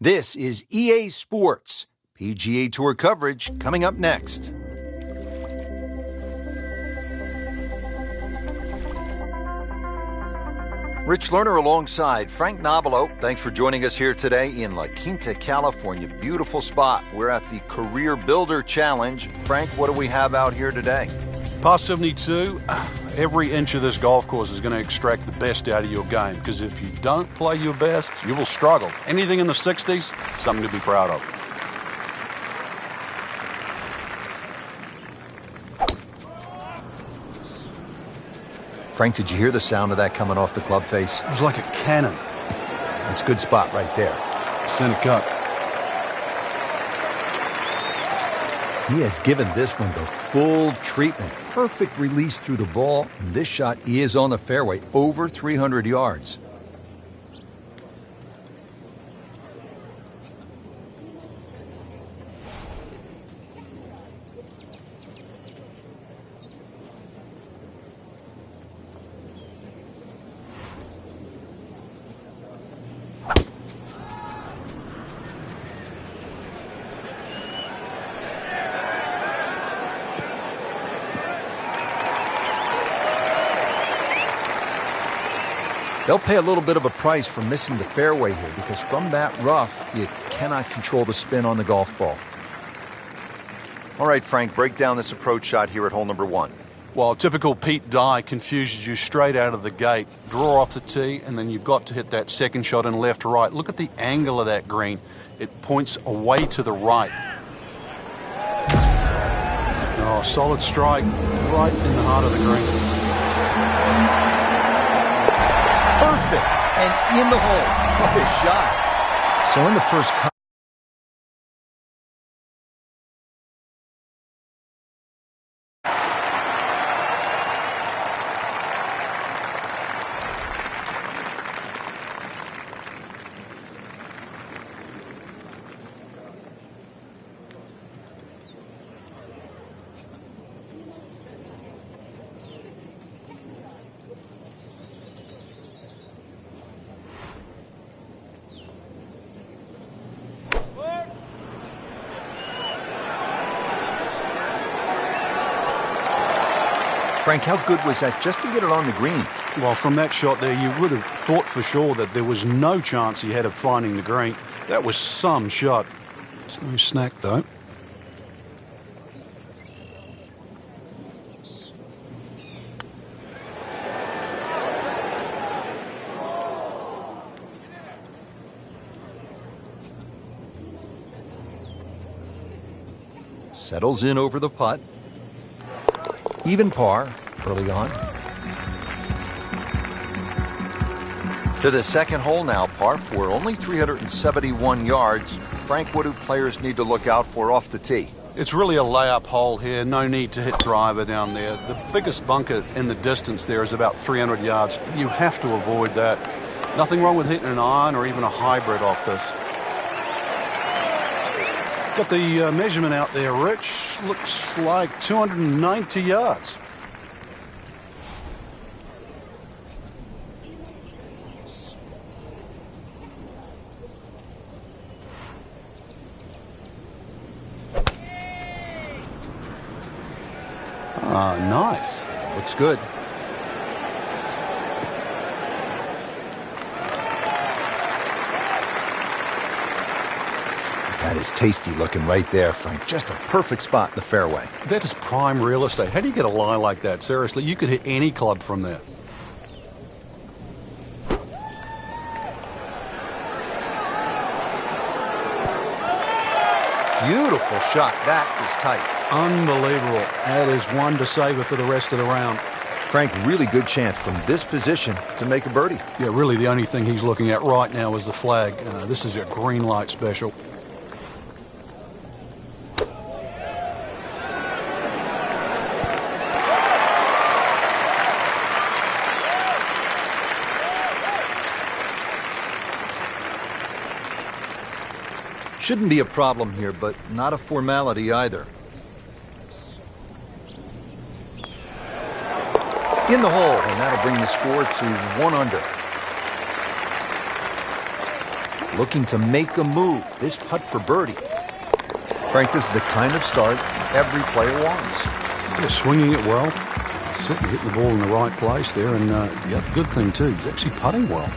This is EA Sports. PGA Tour coverage coming up next. Rich Lerner alongside Frank Nobilo. Thanks for joining us here today in La Quinta, California. Beautiful spot. We're at the Career Builder Challenge. Frank, what do we have out here today? Par 72, every inch of this golf course is going to extract the best out of your game, because if you don't play your best, you will struggle. Anything in the 60s, something to be proud of. Frank, did you hear the sound of that coming off the club face? It was like a cannon. It's a good spot right there. Center cut. He has given this one the full treatment. Perfect release through the ball. And this shot is on the fairway, over 300 yards. They'll pay a little bit of a price for missing the fairway here, because from that rough, you cannot control the spin on the golf ball. All right, Frank, break down this approach shot here at hole number 1. Well, typical Pete Dye confuses you straight out of the gate. Draw off the tee, and then you've got to hit that second shot in left to right. Look at the angle of that green. It points away to the right. Oh, solid strike right in the heart of the green. Perfect, and in the hole. What a shot. So in the first cut. Frank, how good was that just to get it on the green? Well, from that shot there, you would have thought for sure that there was no chance he had of finding the green. That was some shot. It's no snack, though. Settles in over the putt. Even par early on. To the second hole now, par 4, only 371 yards. Frank, what do players need to look out for off the tee? It's really a layup hole here. No need to hit driver down there. The biggest bunker in the distance there is about 300 yards. You have to avoid that. Nothing wrong with hitting an iron or even a hybrid off this. Got the measurement out there, Rich. Looks like 290 yards. Ah, nice. Looks good. That is tasty looking right there, Frank. Just a perfect spot in the fairway. That is prime real estate. How do you get a lie like that? Seriously, you could hit any club from there. Beautiful shot. That is tight. Unbelievable. That is one to savor for the rest of the round. Frank, really good chance from this position to make a birdie. Yeah, really the only thing he's looking at right now is the flag. This is a green light special. Shouldn't be a problem here, but not a formality either. In the hole, and that'll bring the score to 1 under. looking to make a move. This putt for birdie. Frank, this is the kind of start every player wants. Yeah, swinging it well. Certainly hitting the ball in the right place there. And the other good thing, too, he's actually putting well.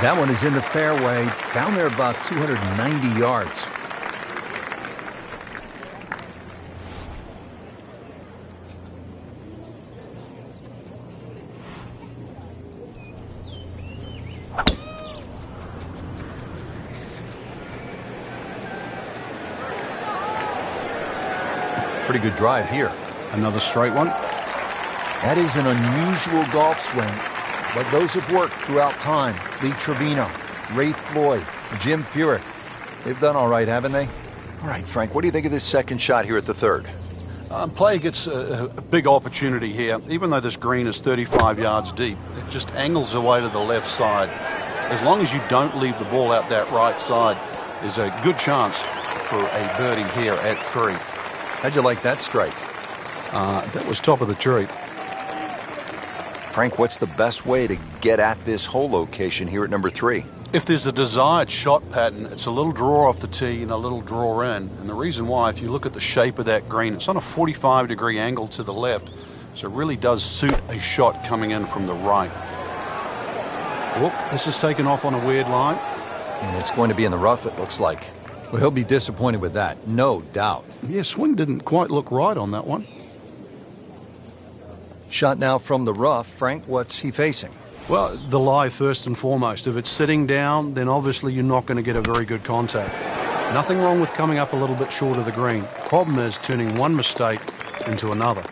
That one is in the fairway, down there about 290 yards. Pretty good drive here. Another straight one. That is an unusual golf swing, but those have worked throughout time. Lee Trevino, Ray Floyd, Jim Furyk. They've done all right, haven't they? All right, Frank, what do you think of this second shot here at the third? Player gets a big opportunity here. Even though this green is 35 yards deep, it just angles away to the left side. As long as you don't leave the ball out that right side, there's a good chance for a birdie here at 3. How'd you like that strike? That was top of the tree. Frank, what's the best way to get at this hole location here at number 3? If there's a desired shot pattern, it's a little draw off the tee and a little draw in. And the reason why, if you look at the shape of that green, it's on a 45-degree angle to the left. So it really does suit a shot coming in from the right. Whoop, this is taken off on a weird line. And it's going to be in the rough, it looks like. Well, he'll be disappointed with that, no doubt. Yeah, swing didn't quite look right on that one. Shot now from the rough. Frank, what's he facing? Well, the lie first and foremost. If it's sitting down, then obviously you're not going to get a very good contact. Nothing wrong with coming up a little bit short of the green. Problem is turning one mistake into another.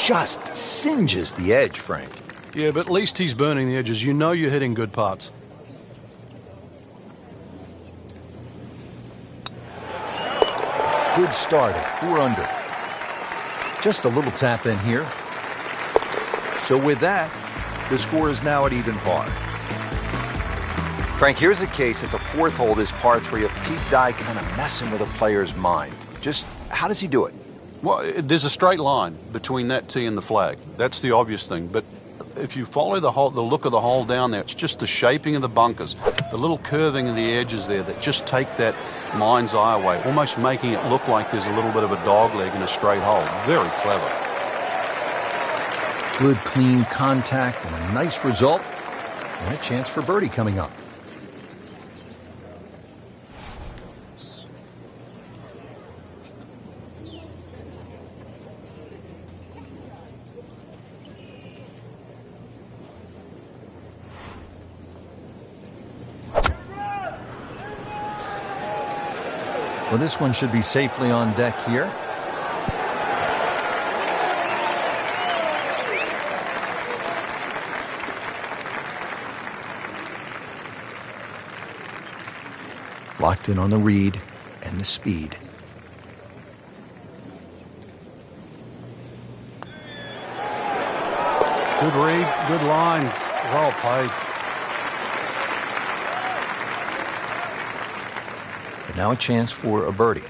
Just singes the edge, Frank. Yeah, but at least he's burning the edges. You know you're hitting good putts. Good start at 4 under. Just a little tap in here. So with that, the score is now at even par. Frank, here's a case at the 4th hole, this par 3, of Pete Dye kind of messing with a player's mind. Just how does he do it? Well, there's a straight line between that tee and the flag. That's the obvious thing. But if you follow the look of the hole down there, it's just the shaping of the bunkers, the little curving of the edges there that just take that mind's eye away, almost making it look like there's a little bit of a dog leg in a straight hole. Very clever. Good, clean contact and a nice result. And a chance for birdie coming up. Well, this one should be safely on deck here. Locked in on the read and the speed. Good read, good line, well played. But now a chance for a birdie.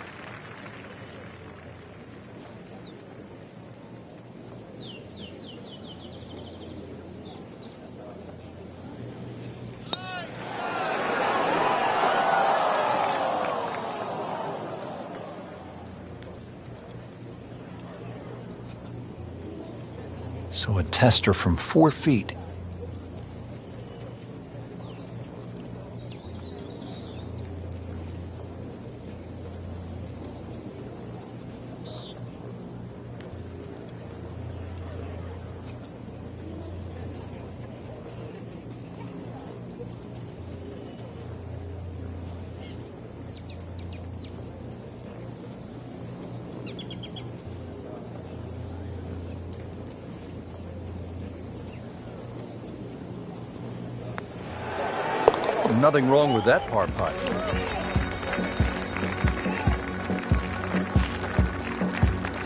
So a tester from 4 feet. nothing wrong with that par putt.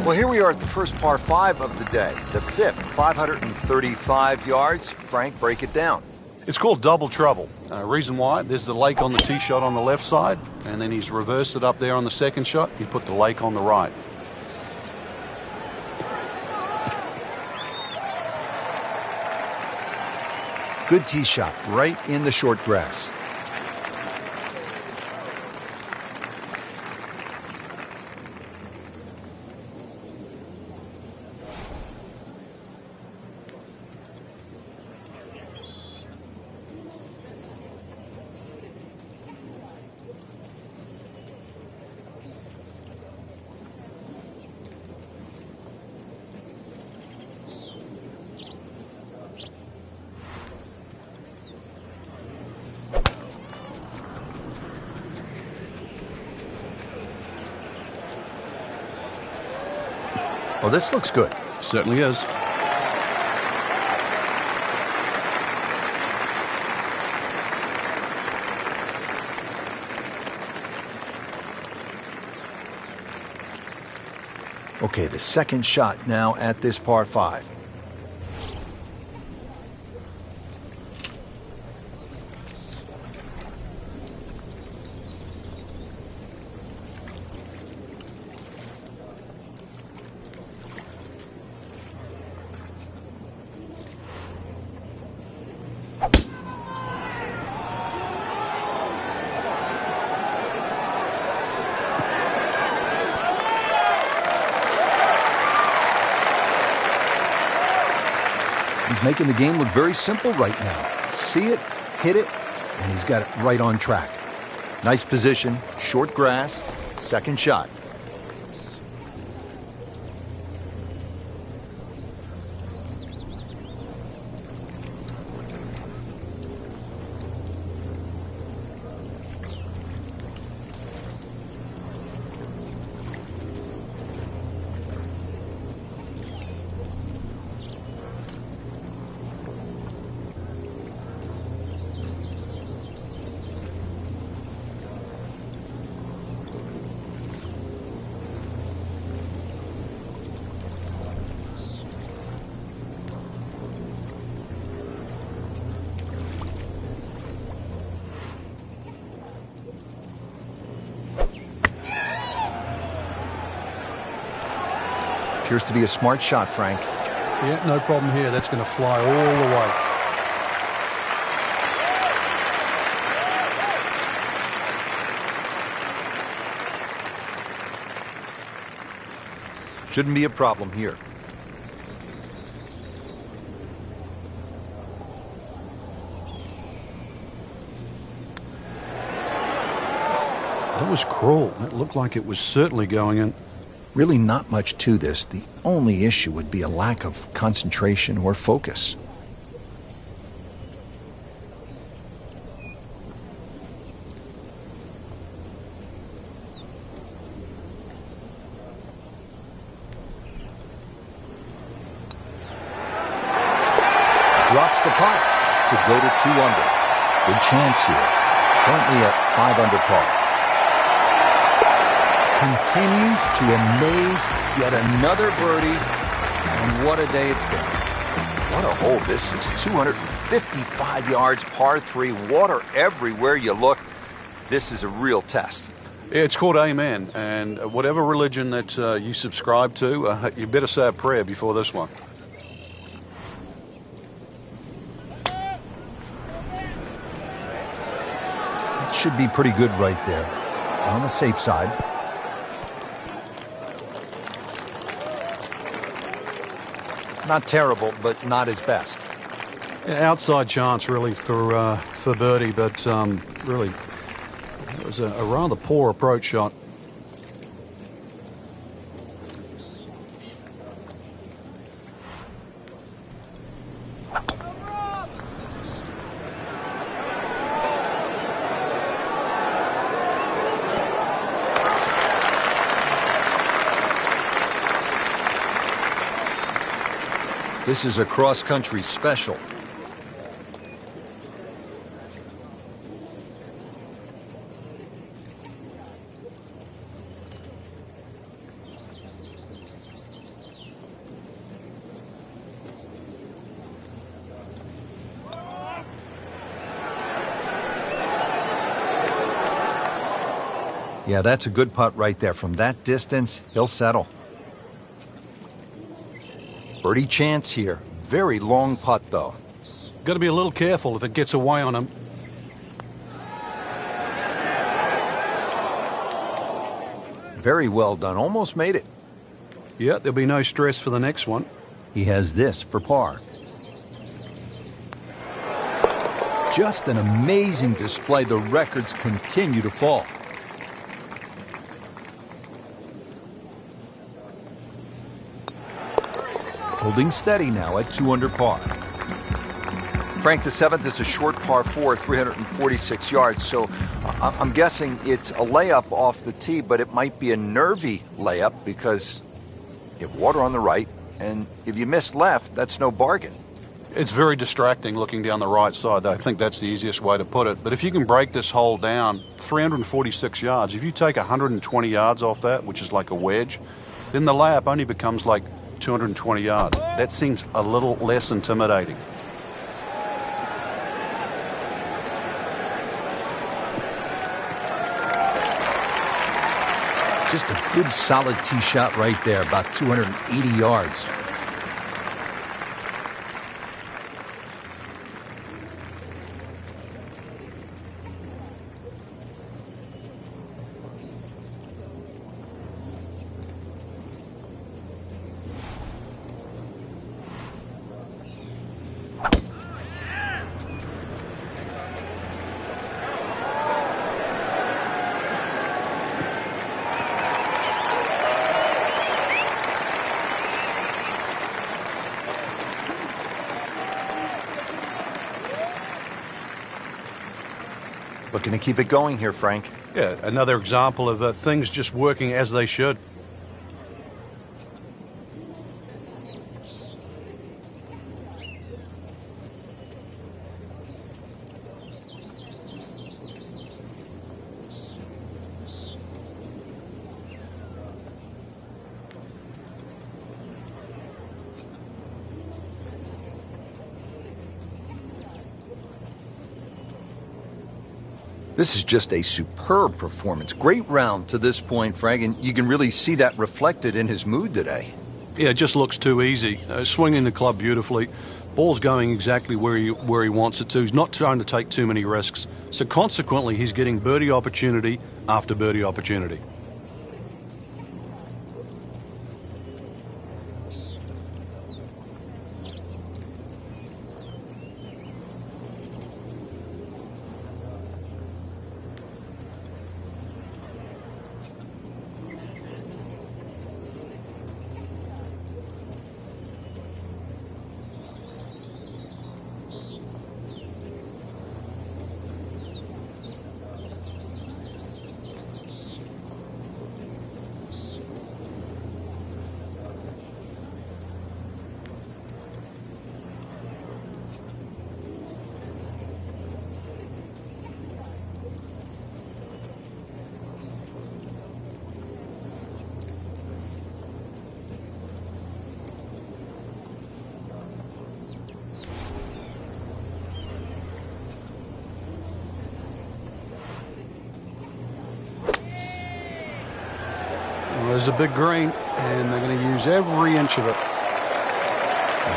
Well, here we are at the first par 5 of the day, the 5th, 535 yards. Frank, break it down. It's called double trouble. Reason why, there's the lake on the tee shot on the left side, and then he's reversed it up there on the second shot. He put the lake on the right. Good tee shot, right in the short grass. Well, this looks good. Certainly is. Okay, the second shot now at this par 5. He's making the game look very simple right now. See it, hit it, and he's got it right on track. Nice position, short grass, second shot. Appears to be a smart shot, Frank. Yeah, no problem here. That's going to fly all the way. Shouldn't be a problem here. That was cruel. That looked like it was certainly going in. Really not much to this. The only issue would be a lack of concentration or focus. Drops the putt to go to 2 under. Good chance here. Currently at 5 under par. Continues to amaze, yet another birdie, and what a day it's been. What a hole this is. 255 yards, par 3, water everywhere you look. This is a real test. It's called Amen, and whatever religion that you subscribe to, you better say a prayer before this one. It should be pretty good right there. On the safe side. Not terrible, but not his best. Yeah, outside chance, really, for birdie, but really, it was a rather poor approach shot. This is a cross-country special. Yeah, that's a good putt right there. From that distance, he'll settle. Birdie chance here. Very long putt, though. Got to be a little careful if it gets away on him. Very well done. Almost made it. Yeah, there'll be no stress for the next one. He has this for par. Just an amazing display. The records continue to fall. Holding steady now at 2 under par. Frank, the 7th is a short par 4, 346 yards, so I'm guessing it's a layup off the tee, but it might be a nervy layup because you have water on the right, and if you miss left, that's no bargain. It's very distracting looking down the right side. I think that's the easiest way to put it. But if you can break this hole down 346 yards, if you take 120 yards off that, which is like a wedge, then the layup only becomes like 220 yards. That seems a little less intimidating. Just a good solid tee shot right there, about 280 yards. Looking to keep it going here, Frank. Yeah, another example of things just working as they should. This is just a superb performance. Great round to this point, Frank, and you can really see that reflected in his mood today. Yeah, it just looks too easy. Swinging the club beautifully. Ball's going exactly where he wants it to. He's not trying to take too many risks. So consequently, he's getting birdie opportunity after birdie opportunity. There's a big green, and they're going to use every inch of it.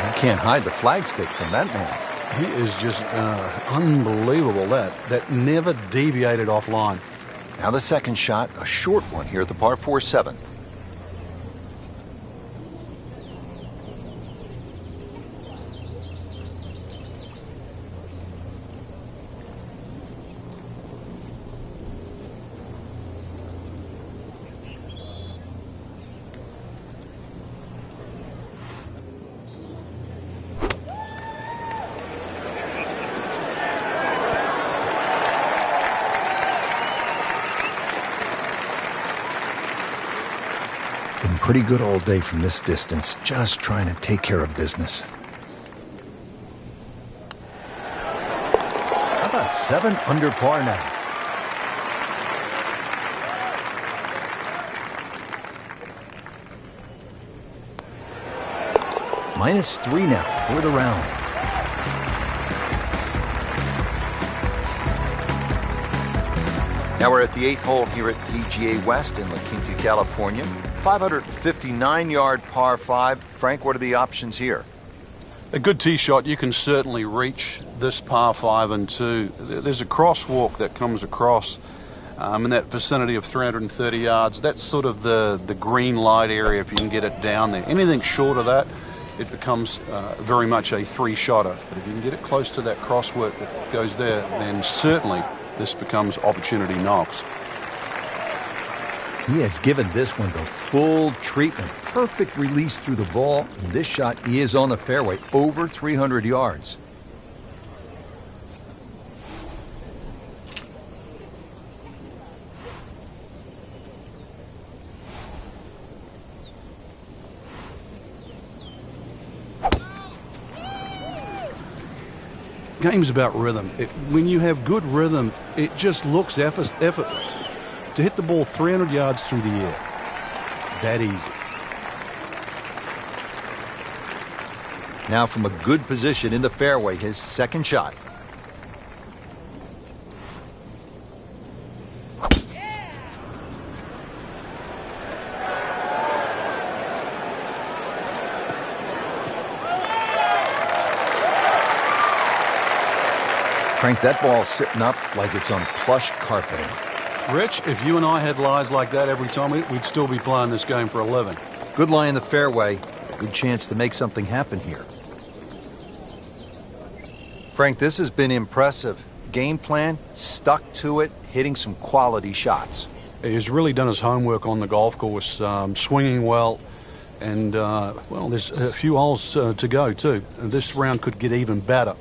You can't hide the flagstick from that man. He is just unbelievable. That never deviated offline. Now the second shot, a short one here at the par 4 7th. Been pretty good all day from this distance, just trying to take care of business. How about 7 under par now? -3 now for the round. Now we're at the 8th hole here at PGA West in La Quinta, California. 559-yard par 5. Frank, what are the options here? A good tee shot, you can certainly reach this par 5 and 2. There's a crosswalk that comes across in that vicinity of 330 yards. That's sort of the green light area if you can get it down there. Anything short of that, it becomes very much a three-shotter. But if you can get it close to that crosswalk that goes there, then certainly this becomes opportunity knocks. He has given this one the full treatment. Perfect release through the ball. And this shot is on the fairway, over 300 yards. Game's about rhythm. When you have good rhythm, it just looks effortless. To hit the ball 300 yards through the air, that easy. Now from a good position in the fairway, his second shot. Frank, that ball's sitting up like it's on plush carpeting. Rich, if you and I had lies like that every time, we'd still be playing this game for 11. Good lie in the fairway. Good chance to make something happen here. Frank, this has been impressive. Game plan, stuck to it, hitting some quality shots. He's really done his homework on the golf course, swinging well, and, well, there's a few holes to go, too. This round could get even better.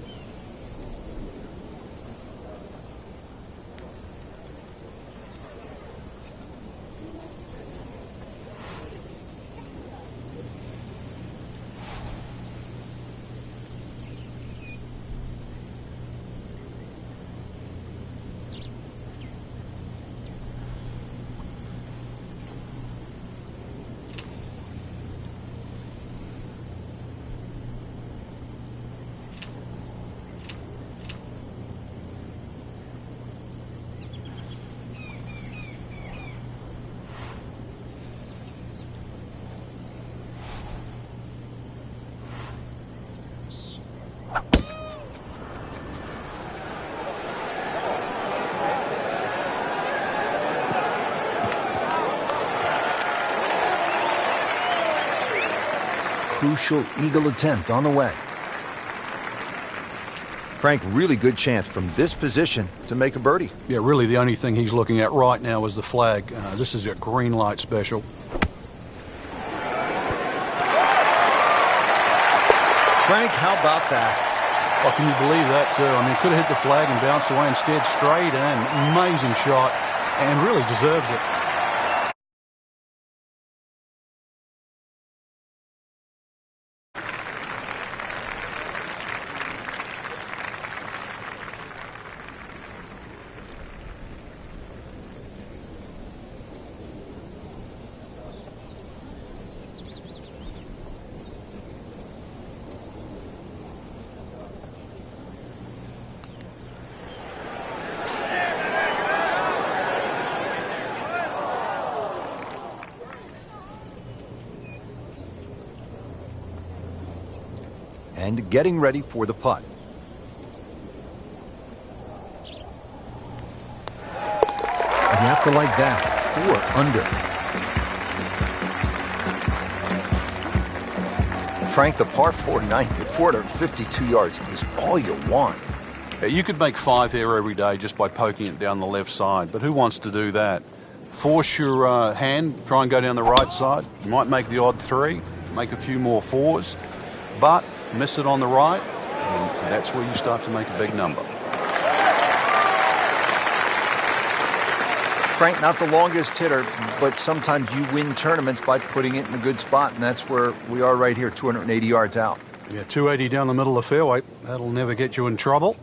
Crucial eagle attempt on the way. Frank, really good chance from this position to make a birdie. Yeah, really the only thing he's looking at right now is the flag. This is a green light special. Frank, how about that? Oh, can you believe that, too? I mean, could have hit the flag and bounced away instead, straight in. Amazing shot, and really deserves it. And getting ready for the putt. And you have to like that. 4 under. Frank, the par 4 ninth at 452 yards is all you want. You could make 5 here every day just by poking it down the left side, but who wants to do that? Force your hand, try and go down the right side. You might make the odd 3, make a few more 4s, but miss it on the right, and that's where you start to make a big number. Frank, not the longest hitter, but sometimes you win tournaments by putting it in a good spot, and that's where we are right here, 280 yards out. Yeah, 280 down the middle of the fairway. That'll never get you in trouble.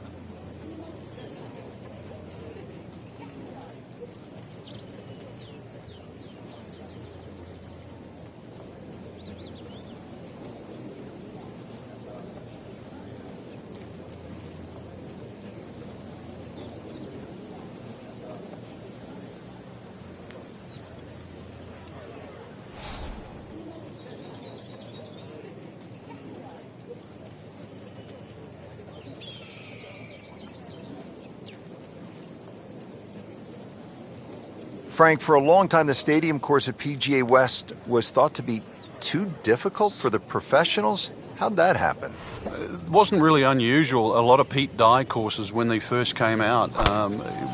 Frank, for a long time, the stadium course at PGA West was thought to be too difficult for the professionals. How'd that happen? It wasn't really unusual. A lot of Pete Dye courses, when they first came out,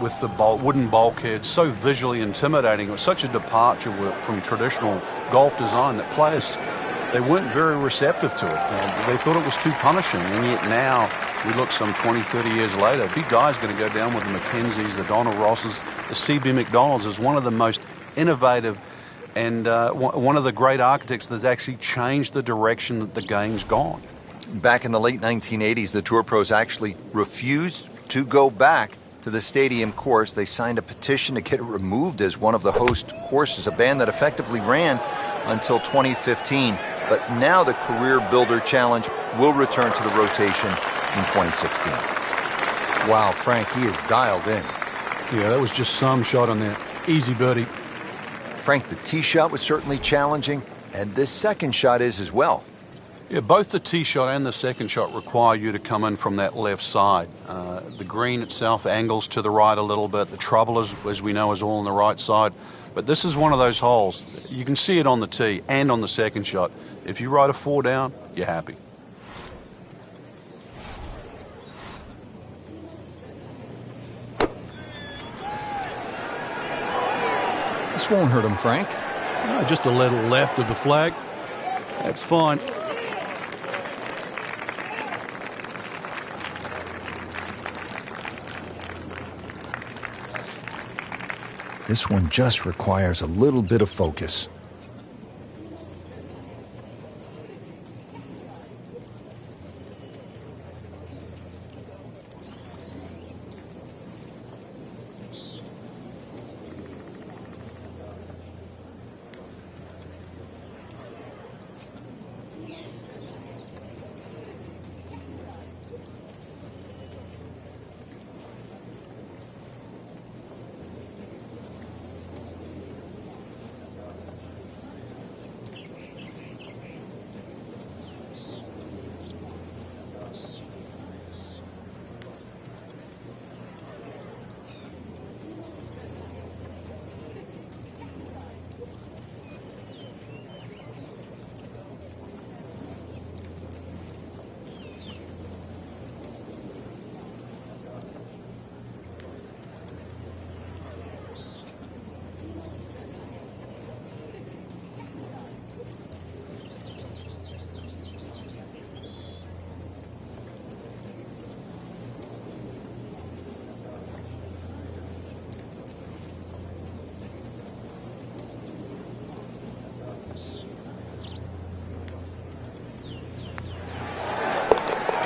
with the wooden bulkheads, so visually intimidating. It was such a departure from traditional golf design that players, they weren't very receptive to it. They thought it was too punishing, and yet now, we look some 20, 30 years later, Pete Dye's going to go down with the Mackenzies, the Donald Rosses, the C.B. McDonalds as one of the most innovative and one of the great architects that actually changed the direction that the game's gone. Back in the late 1980s, the Tour Pros actually refused to go back to the stadium course. They signed a petition to get it removed as one of the host courses, a ban that effectively ran until 2015. But now the Career Builder Challenge will return to the rotation in 2016. Wow, Frank, he is dialed in. Yeah, that was just some shot on that. Easy birdie. Frank, the tee shot was certainly challenging, and this second shot is as well. Yeah, both the tee shot and the second shot require you to come in from that left side. The green itself angles to the right a little bit. The trouble, as we know, is all on the right side. But this is one of those holes. You can see it on the tee and on the second shot. If you ride a 4 down, you're happy. This won't hurt him, Frank. Just a little left of the flag. That's fine. This one just requires a little bit of focus.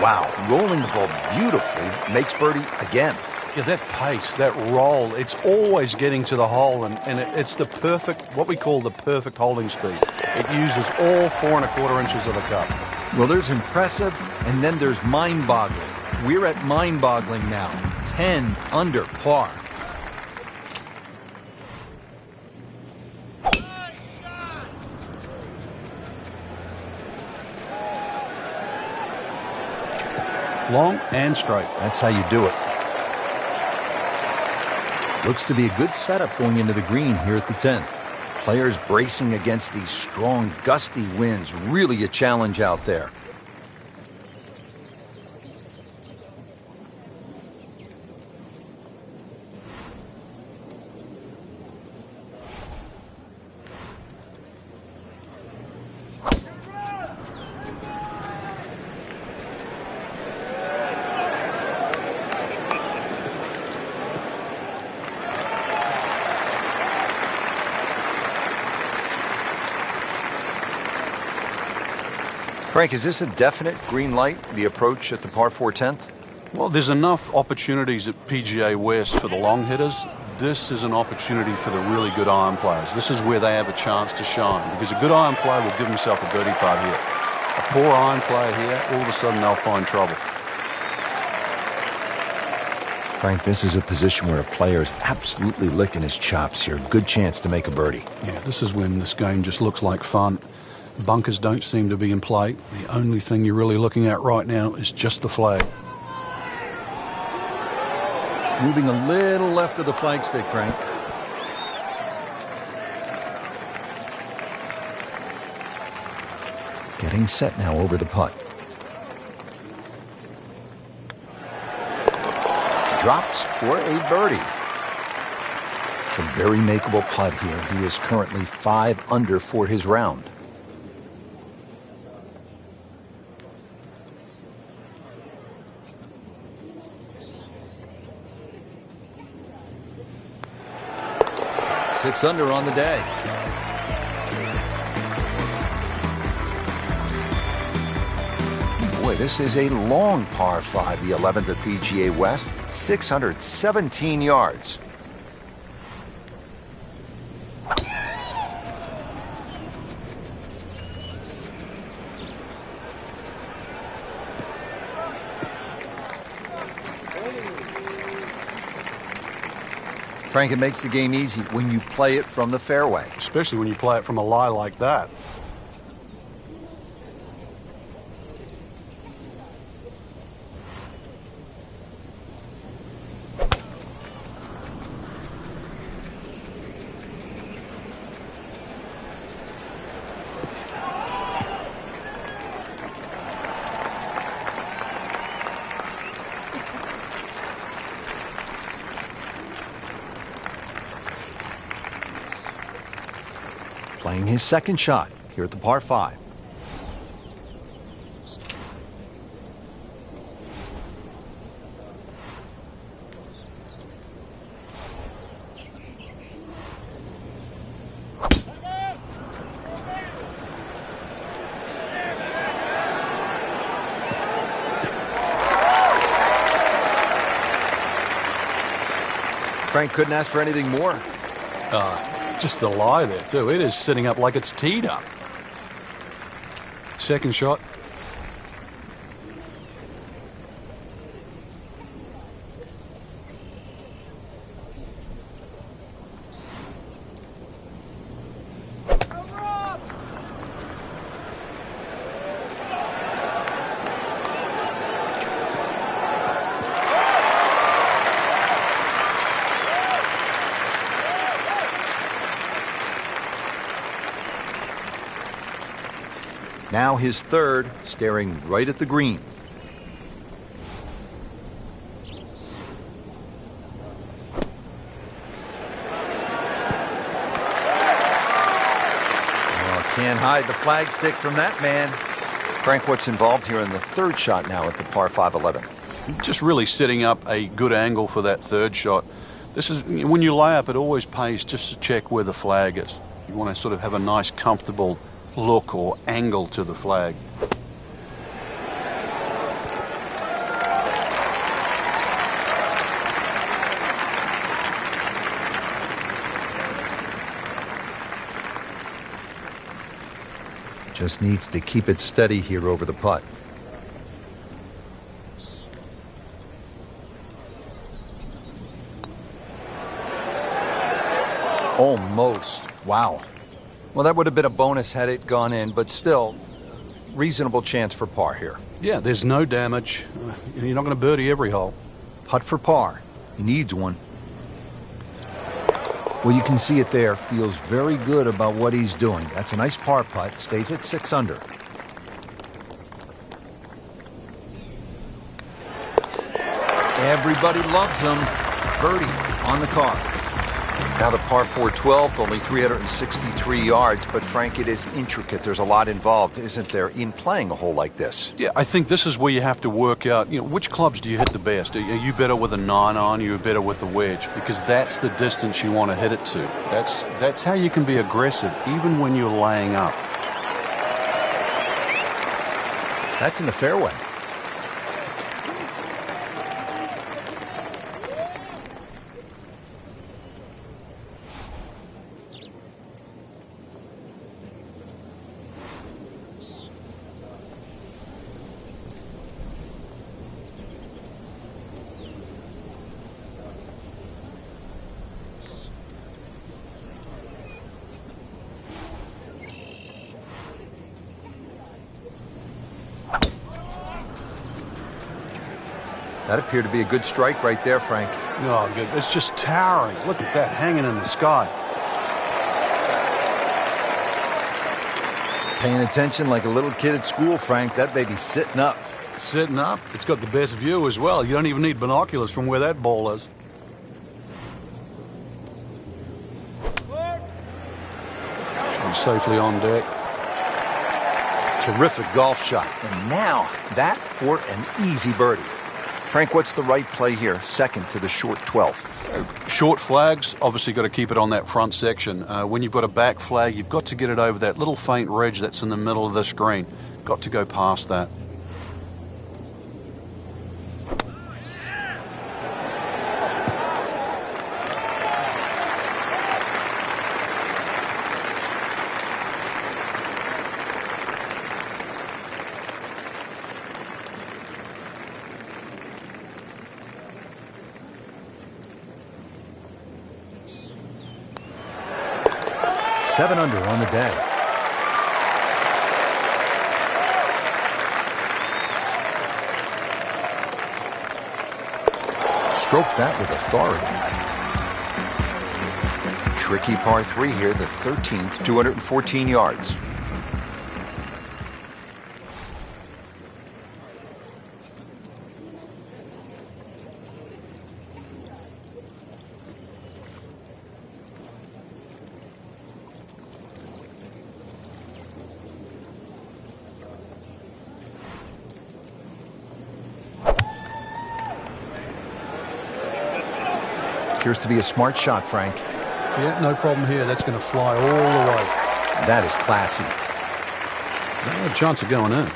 Wow, rolling the ball beautifully, makes birdie again. Yeah, that pace, that roll, it's always getting to the hole, and it's the perfect, what we call the perfect holding speed. It uses all 4 1/4 inches of the cup. Well, there's impressive, and then there's mind-boggling. We're at mind-boggling now. 10 under par. Long and straight. That's how you do it. Looks to be a good setup going into the green here at the 10th. Players bracing against these strong, gusty winds. Really a challenge out there. Frank, is this a definite green light, the approach at the par 4 10th? Well, there's enough opportunities at PGA West for the long hitters. This is an opportunity for the really good iron players. This is where they have a chance to shine, because a good iron player will give himself a birdie putt here. A poor iron player here, all of a sudden they'll find trouble. Frank, this is a position where a player is absolutely licking his chops here. Good chance to make a birdie. Yeah, this is when this game just looks like fun. Bunkers don't seem to be in play. The only thing you're really looking at right now is just the flag. Moving a little left of the flagstick, Frank. Playing set now over the putt. Drops for a birdie. It's a very makeable putt here. He is currently 5 under for his round. Six under on the day. Boy, this is a long par 5, the 11th at PGA West, 617 yards. Frank, it makes the game easy when you play it from the fairway. Especially when you play it from a lie like that. Playing his second shot here at the par 5. Frank couldn't ask for anything more. Just the lie there, too. It is sitting up like it's teed up. Second shot. Now his third, staring right at the green. Can't hide the flagstick from that man. Frank, what's involved here in the third shot now at the par 5 11? Just really setting up a good angle for that third shot. This is, when you lay up, it always pays just to check where the flag is. You want to sort of have a nice, comfortable look or angle to the flag. Just needs to keep it steady here over the putt. Almost. Wow. Well, that would have been a bonus had it gone in, but still, reasonable chance for par here. Yeah, there's no damage. You're not going to birdie every hole. Putt for par. He needs one. Well, you can see it there. Feels very good about what he's doing. That's a nice par putt. Stays at 6 under. Everybody loves him. Birdie on the card. Now the par 4 12th, only 363 yards, but Frank, it is intricate. There's a lot involved, isn't there, in playing a hole like this? Yeah, I think this is where you have to work out, which clubs do you hit the best? Are you better with a 9 on, are you better with the wedge? Because that's the distance you want to hit it to. That's how you can be aggressive, even when you're laying up. That's in the fairway. That appeared to be a good strike right there, Frank. Oh, good. It's just towering. Look at that hanging in the sky. paying attention like a little kid at school, Frank. That baby's sitting up. Sitting up. It's got the best view as well. You don't even need binoculars from where that ball is. She's safely on deck. Terrific golf shot. And now, that for an easy birdie. Frank, what's the right play here? Second to the short 12th. Short flags, obviously got to keep it on that front section. When you've got a back flag, you've got to get it over that little faint ridge that's in the middle of the screen. Got to go past that. Seven under on the day. Stroke that with authority. Tricky par 3 here, the 13th, 214 yards. Appears to be a smart shot, Frank. Yeah, no problem here. That's going to fly all the way. That is classy. No chance of going in.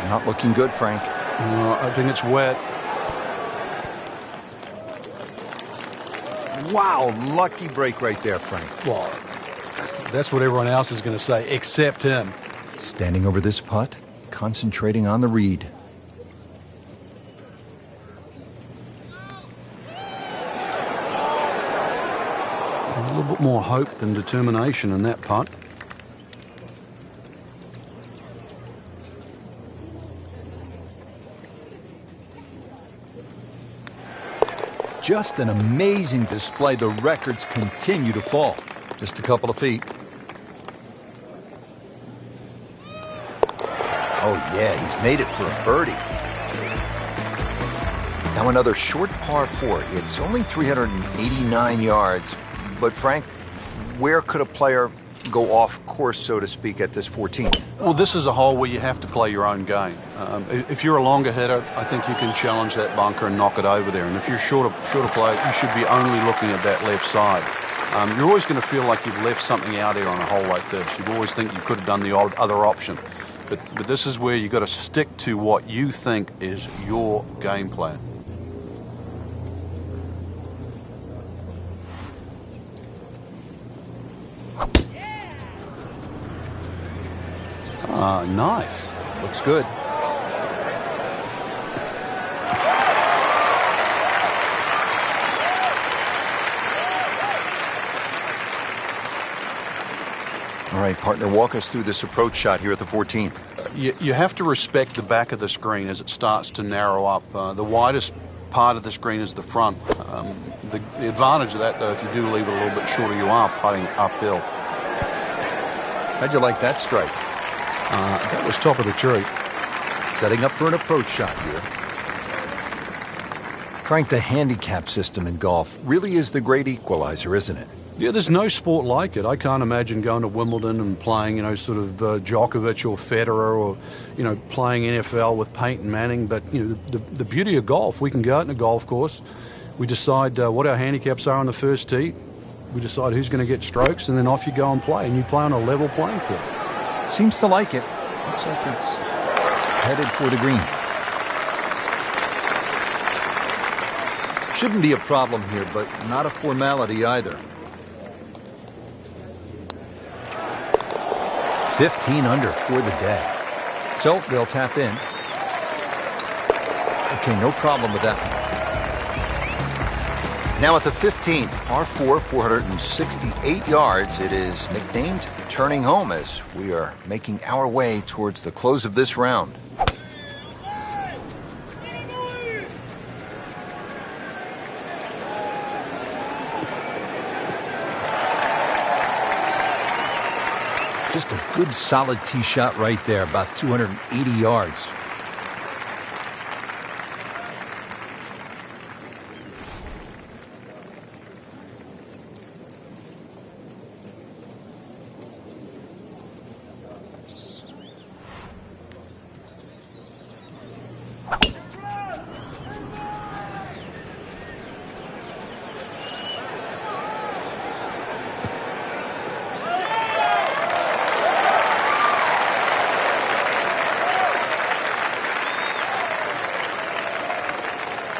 Not looking good, Frank. I think it's wet. Wow, lucky break right there, Frank. Well, that's what everyone else is going to say, except him. Standing over this putt, concentrating on the read. A little bit more hope than determination in that putt. Just an amazing display. The records continue to fall. Just a couple of feet. Oh, yeah, he's made it for a birdie. Now another short par 4. It's only 389 yards. But, Frank, where could a player go off course, so to speak, at this 14th? Well, this is a hole where you have to play your own game. If you're a longer hitter, I think you can challenge that bunker and knock it over there. And if you're a shorter player, you should be only looking at that left side. You're always going to feel like you've left something out here on a hole like this. You always think you could have done the other option. But this is where you've got to stick to what you think is your game plan. Ah, nice. Looks good. All right, partner, walk us through this approach shot here at the 14th. You have to respect the back of the screen as it starts to narrow up. The widest part of the screen is the front. The advantage of that, though, if you do leave it a little bit shorter, you are putting uphill. How'd you like that strike? That was top of the tree. Setting up for an approach shot here. Frank, the handicap system in golf really is the great equalizer, isn't it? Yeah, there's no sport like it. I can't imagine going to Wimbledon and playing, sort of Djokovic or Federer or, playing NFL with Peyton Manning. But, the beauty of golf, we can go out in a golf course. We decide what our handicaps are on the first tee. We decide who's going to get strokes, and then off you go and play. And you play on a level playing field. Seems to like it. Looks like it's headed for the green. Shouldn't be a problem here, but not a formality either. 15 under for the day. So they'll tap in. Okay, no problem with that one. Now at the 15th, par 4, 468 yards. It is nicknamed Turning Home as we are making our way towards the close of this round. Just a good solid tee shot right there, about 280 yards.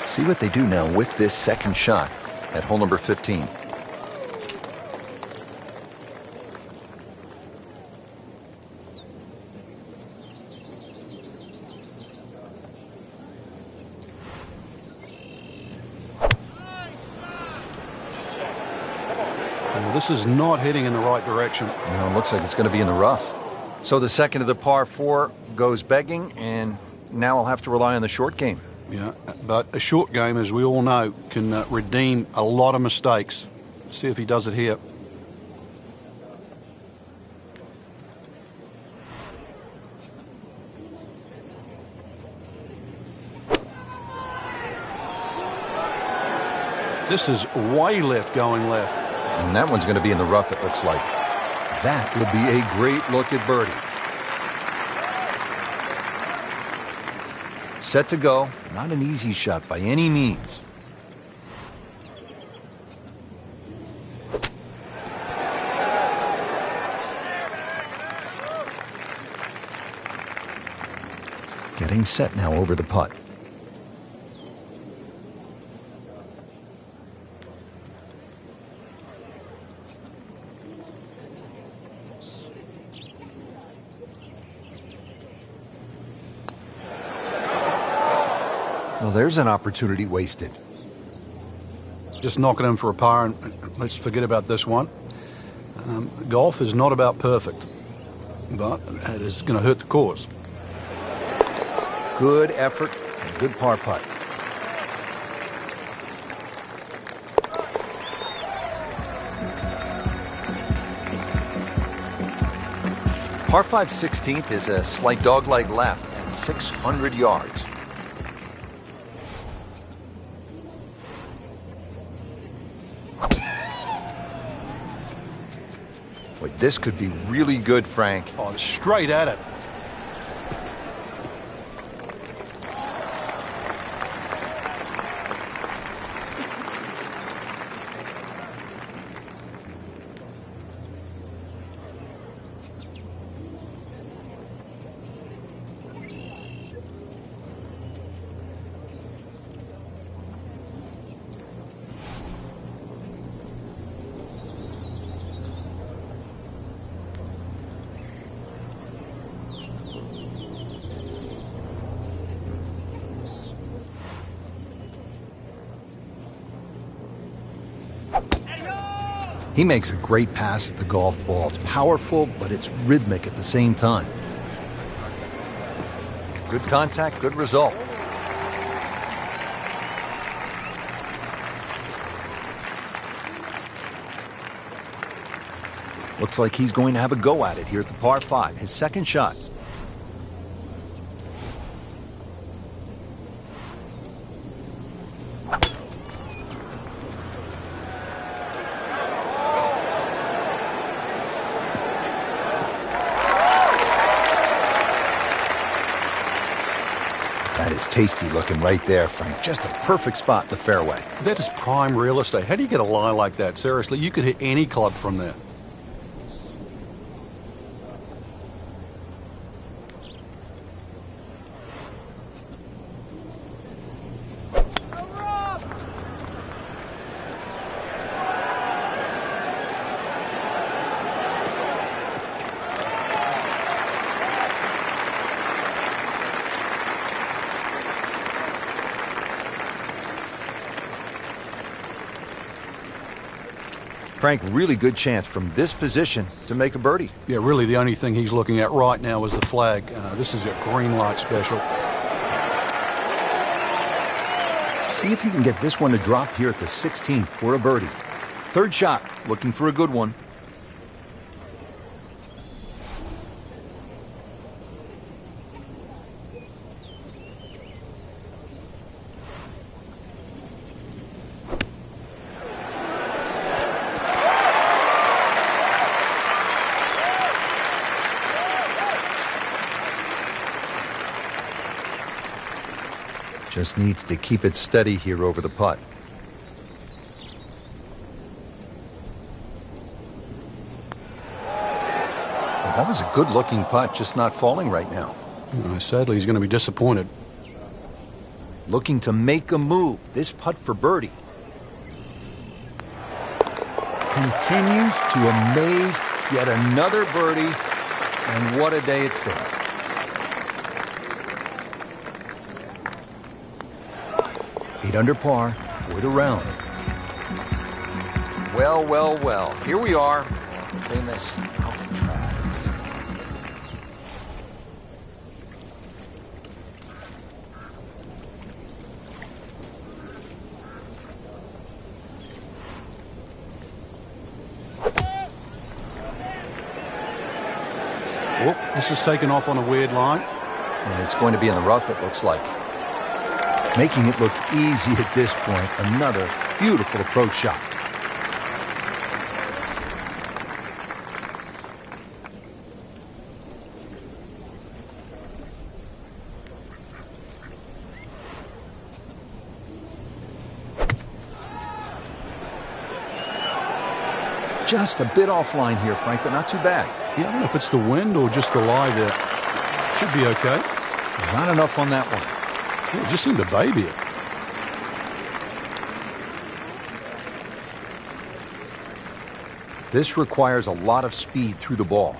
See what they do now with this second shot at hole number 15. Well, this is not heading in the right direction. It looks like it's going to be in the rough. So the second of the par 4 goes begging, and now I'll have to rely on the short game. Yeah, but a short game, as we all know, can redeem a lot of mistakes. See if he does it here. This is way left going left. And that one's going to be in the rough, it looks like. That will be a great look at birdie. Set to go. Not an easy shot by any means. Getting set now over the putt. Well, there's an opportunity wasted. Just knocking him for a par, and let's forget about this one. Golf is not about perfect, but it is going to hurt the cause. Good effort and good par putt. Par 5 16th is a slight dog-leg left at 600 yards. Boy, this could be really good, Frank. Oh, straight at it. He makes a great pass at the golf ball. It's powerful, but it's rhythmic at the same time. Good contact, good result. Looks like he's going to have a go at it here at the par 5, his second shot. That is tasty looking right there, Frank. Just a perfect spot in the fairway. That is prime real estate. How do you get a lie like that? Seriously, you could hit any club from there. Frank, really good chance from this position to make a birdie. Yeah, really the only thing he's looking at right now is the flag. This is a green light special. See if he can get this one to drop here at the 16th for a birdie. Third shot, looking for a good one. Just needs to keep it steady here over the putt. Well, that was a good-looking putt, just not falling right now. Sadly, he's going to be disappointed. Looking to make a move. This putt for birdie. Continues to amaze. Yet another birdie. And what a day it's been. Eight under par for the round. Well, well, well. Here we are. Famous Alcatraz. Whoop, this is taken off on a weird line. And it's going to be in the rough, it looks like. Making it look easy at this point. Another beautiful approach shot. Just a bit offline here, Frank, but not too bad. Yeah, I don't know if it's the wind or just the lie there. Should be okay. Not enough on that one. Yeah, it just seemed to baby it. This requires a lot of speed through the ball.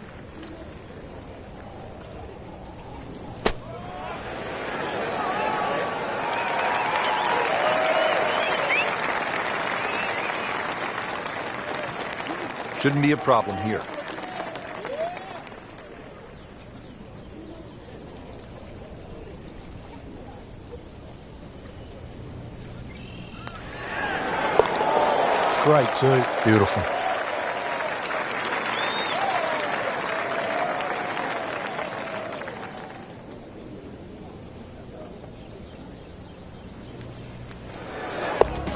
Shouldn't be a problem here. Great, too. Beautiful.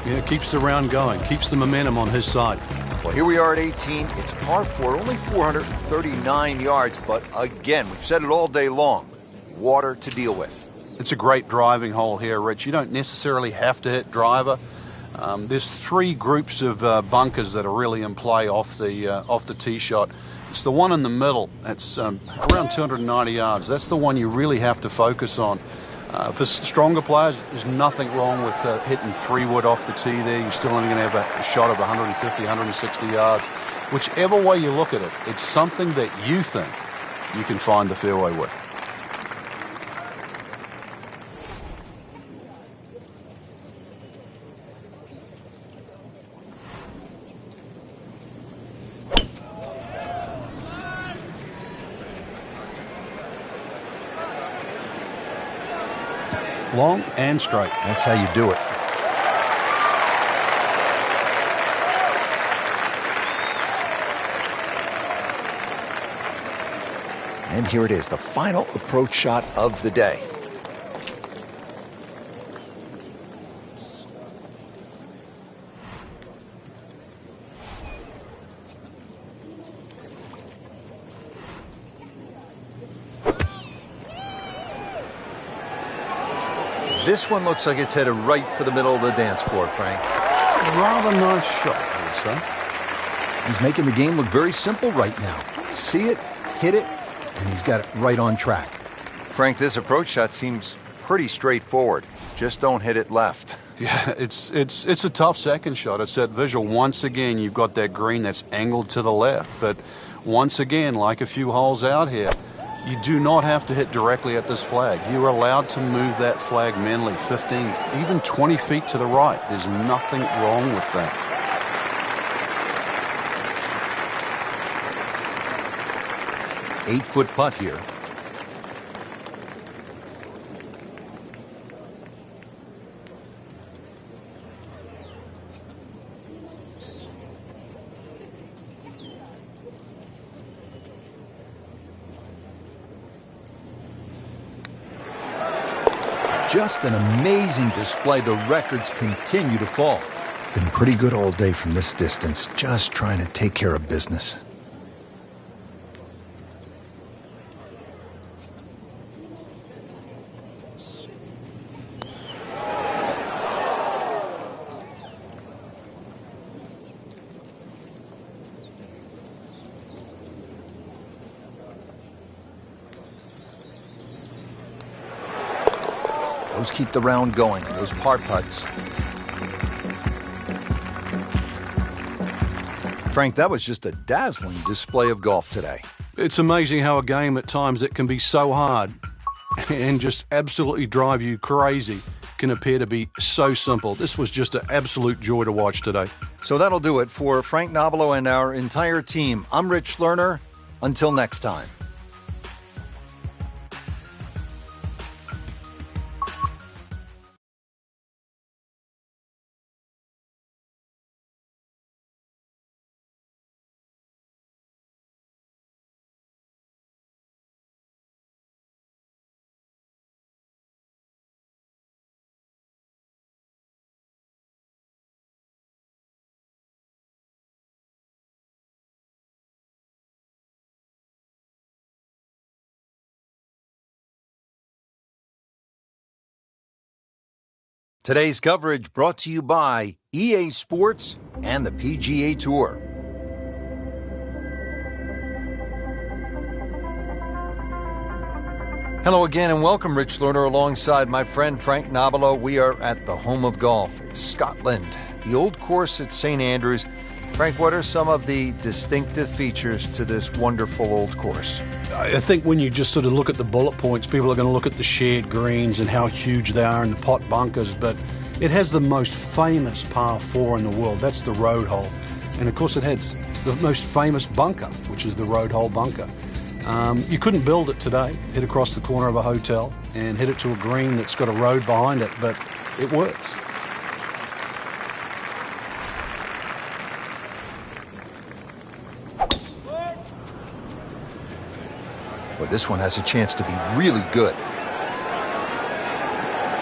Yeah, keeps the round going, keeps the momentum on his side. Well, here we are at 18. It's par 4, only 439 yards. But again, we've said it all day long. Water to deal with. It's a great driving hole here, Rich. You don't necessarily have to hit driver. There's three groups of bunkers that are really in play off the tee shot. It's the one in the middle. That's around 290 yards. That's the one you really have to focus on. For stronger players, there's nothing wrong with hitting 3-wood off the tee there. You're still only going to have a shot of 150, 160 yards. Whichever way you look at it, it's something that you think you can find the fairway with. Long and straight. That's how you do it. And here it is, the final approach shot of the day. This one looks like it's headed right for the middle of the dance floor, Frank. Rather nice shot, I would say. He's making the game look very simple right now. See it, hit it, and he's got it right on track. Frank, this approach shot seems pretty straightforward. Just don't hit it left. Yeah, it's a tough second shot. It's that visual. Once again, you've got that green that's angled to the left. But once again, like a few holes out here, you do not have to hit directly at this flag. You're allowed to move that flag mentally 15, even 20 feet to the right. There's nothing wrong with that. 8-foot putt here. Just an amazing display. The records continue to fall. Been pretty good all day from this distance, just trying to take care of business. Those keep the round going, those par putts. Frank, that was just a dazzling display of golf today. It's amazing how a game at times that can be so hard and just absolutely drive you crazy can appear to be so simple. This was just an absolute joy to watch today. So that'll do it for Frank Nobilo and our entire team. I'm Rich Lerner. Until next time. Today's coverage brought to you by EA Sports and the PGA Tour. Hello again and welcome, Rich Lerner, alongside my friend Frank Nobilo. We are at the home of golf, Scotland, the old course at St. Andrews. Frank, what are some of the distinctive features to this wonderful old course? I think when you just sort of look at the bullet points, people are going to look at the shared greens and how huge they are and the pot bunkers, but it has the most famous par 4 in the world. That's the road hole. And of course it has the most famous bunker, which is the road hole bunker. You couldn't build it today, hit across the corner of a hotel and hit it to a green that's got a road behind it, but it works. Well, this one has a chance to be really good.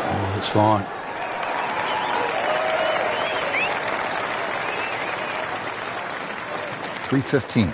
Oh, it's fine. .315.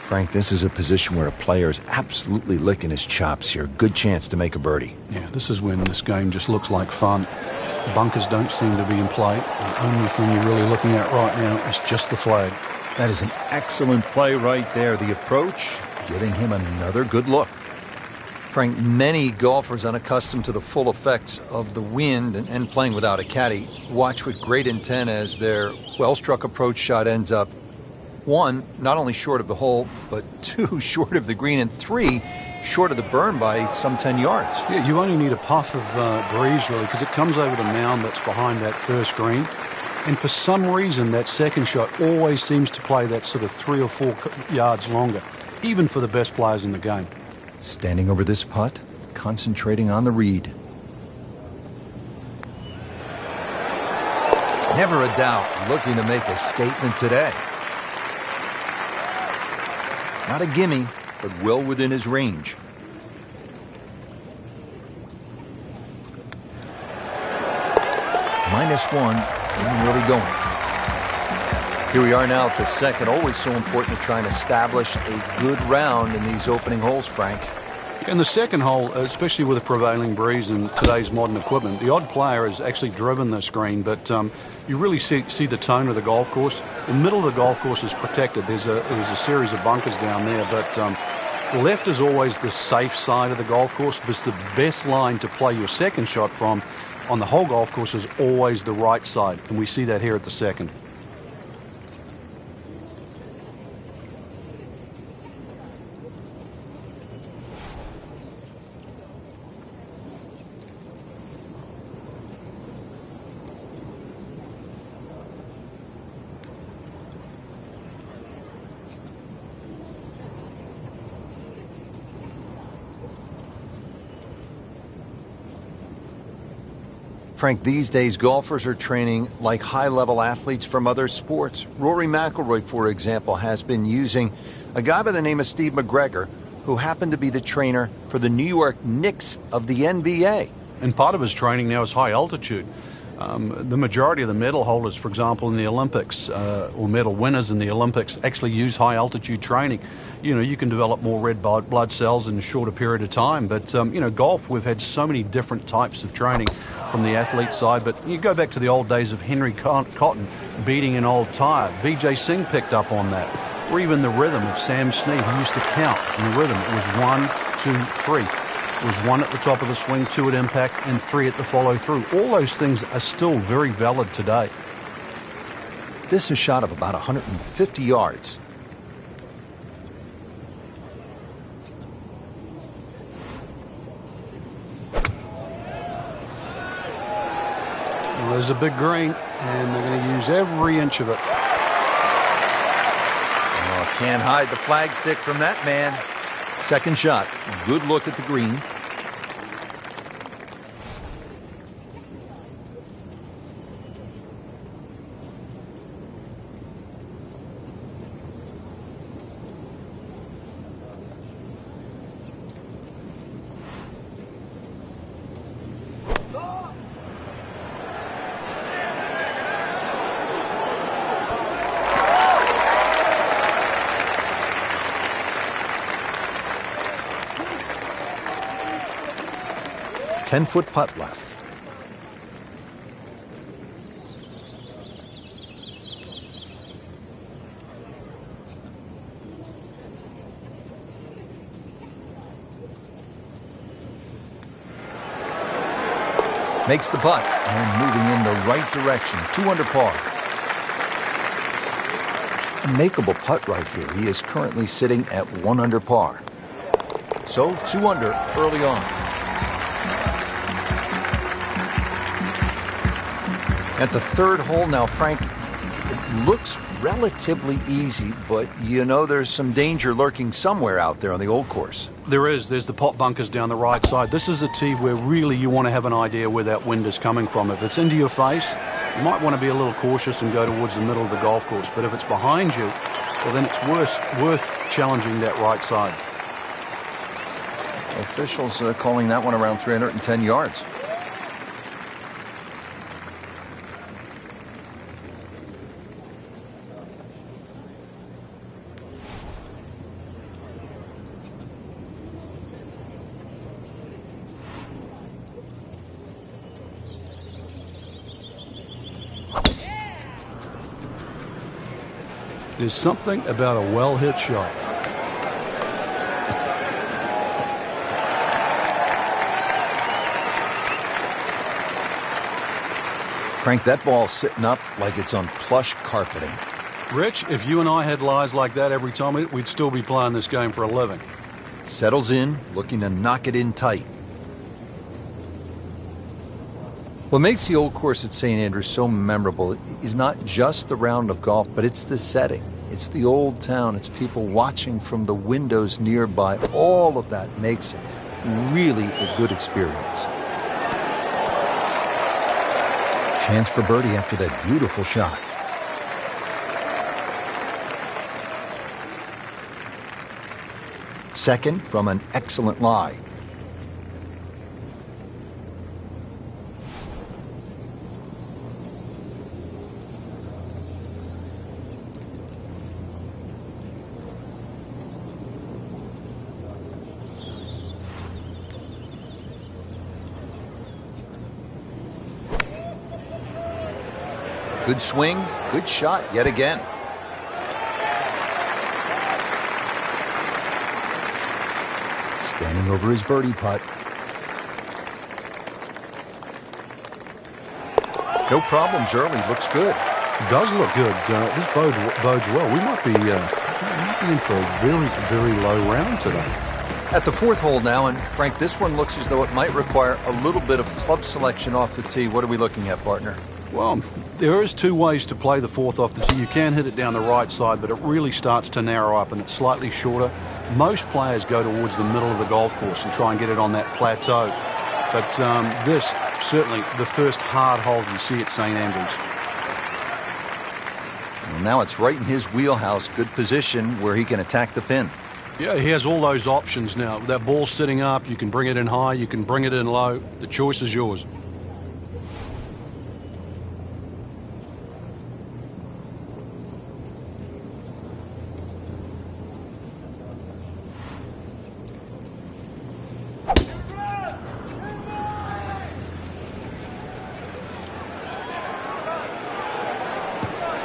Frank, this is a position where a player is absolutely licking his chops here. Good chance to make a birdie. Yeah, this is when this game just looks like fun. The bunkers don't seem to be in play. The only thing you're really looking at right now is just the flag. That is an excellent play right there. The approach, giving him another good look. Frank, many golfers unaccustomed to the full effects of the wind and playing without a caddy watch with great intent as their well-struck approach shot ends up, 1, not only short of the hole, but 2, short of the green, and 3, short of the burn by some 10 yards. Yeah, you only need a puff of breeze, really, because it comes over the mound that's behind that first green. And for some reason, that second shot always seems to play that sort of 3 or 4 yards longer, even for the best players in the game. Standing over this putt, concentrating on the read. Never a doubt, looking to make a statement today. Not a gimme, but well within his range. -1, isn't really going. Here we are now at the second. Always so important to try and establish a good round in these opening holes, Frank. In the second hole, especially with a prevailing breeze and today's modern equipment, the odd player has actually driven this green, but you really see the tone of the golf course. The middle of the golf course is protected. There's a series of bunkers down there, but left is always the safe side of the golf course. It's the best line to play your second shot from on the whole golf course is always the right side, and we see that here at the second. Frank, these days golfers are training like high-level athletes from other sports. Rory Mcleroy, for example, has been using a guy by the name of Steve McGregor, who happened to be the trainer for the New York Knicks of the NBA. And part of his training now is high altitude. The majority of the medal holders, for example, in the Olympics, or medal winners in the Olympics, actually use high altitude training. You can develop more red blood cells in a shorter period of time. But, golf, we've had so many different types of training from the athlete side. But you go back to the old days of Henry Cotton beating an old tire. Vijay Singh picked up on that. Or even the rhythm of Sam Snead, who used to count in the rhythm. It was 1, 2, 3. It was 1 at the top of the swing, 2 at impact, and 3 at the follow-through. All those things are still very valid today. This is a shot of about 150 yards. Well, there's a big green, and they're going to use every inch of it. Oh, can't hide the flagstick from that man. Second shot. Good look at the green. Ten-foot putt left. Makes the putt and moving in the right direction. 2 under par. A makeable putt right here. He is currently sitting at 1 under par. So 2 under early on. At the third hole now, Frank, it looks relatively easy, but there's some danger lurking somewhere out there on the old course. There is. There's the pot bunkers down the right side. This is a tee where really you want to have an idea where that wind is coming from. If it's into your face, you might want to be a little cautious and go towards the middle of the golf course. But if it's behind you, well, then it's worth challenging that right side. Officials calling that one around 310 yards. There's something about a well-hit shot. Frank, that ball's sitting up like it's on plush carpeting. Rich, if you and I had lies like that every time, we'd still be playing this game for a living. Settles in, looking to knock it in tight. What makes the old course at St. Andrews so memorable is not just the round of golf, but it's the setting. It's the old town. It's people watching from the windows nearby. All of that makes it really a good experience. Chance for birdie after that beautiful shot. Second from an excellent lie. Good swing, good shot yet again. Standing over his birdie putt. No problems early. Looks good. It does look good. This bodes well. We might be in for a very, very low round today. At the fourth hole now, and Frank, this one looks as though it might require a little bit of club selection off the tee. What are we looking at, partner? Well, there is two ways to play the fourth off the tee. You can hit it down the right side, but it really starts to narrow up and it's slightly shorter. Most players go towards the middle of the golf course and try and get it on that plateau. But this, certainly the first hard hole you see at St. Andrews. Well, now it's right in his wheelhouse. Good position where he can attack the pin. Yeah, he has all those options now. That ball's sitting up. You can bring it in high. You can bring it in low. The choice is yours.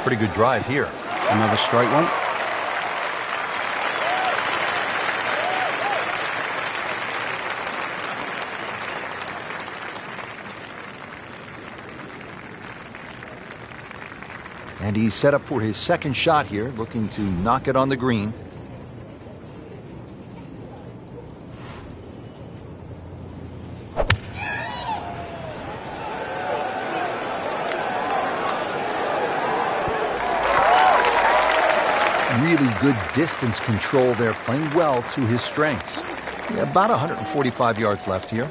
Pretty good drive here. Another straight one. And he's set up for his second shot here, looking to knock it on the green. Really good distance control there, playing well to his strengths. Yeah, about 145 yards left here.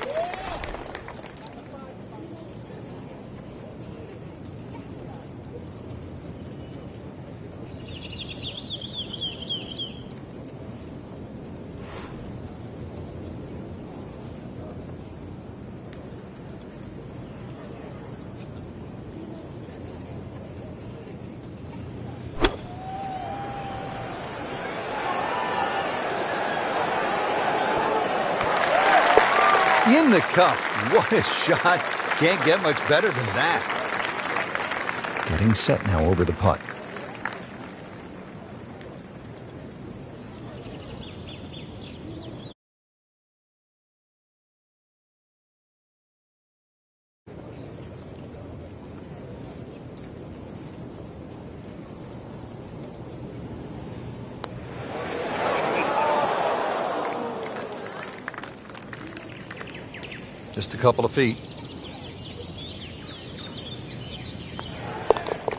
In the cup. What a shot. Can't get much better than that. Getting set now over the putt. Just a couple of feet.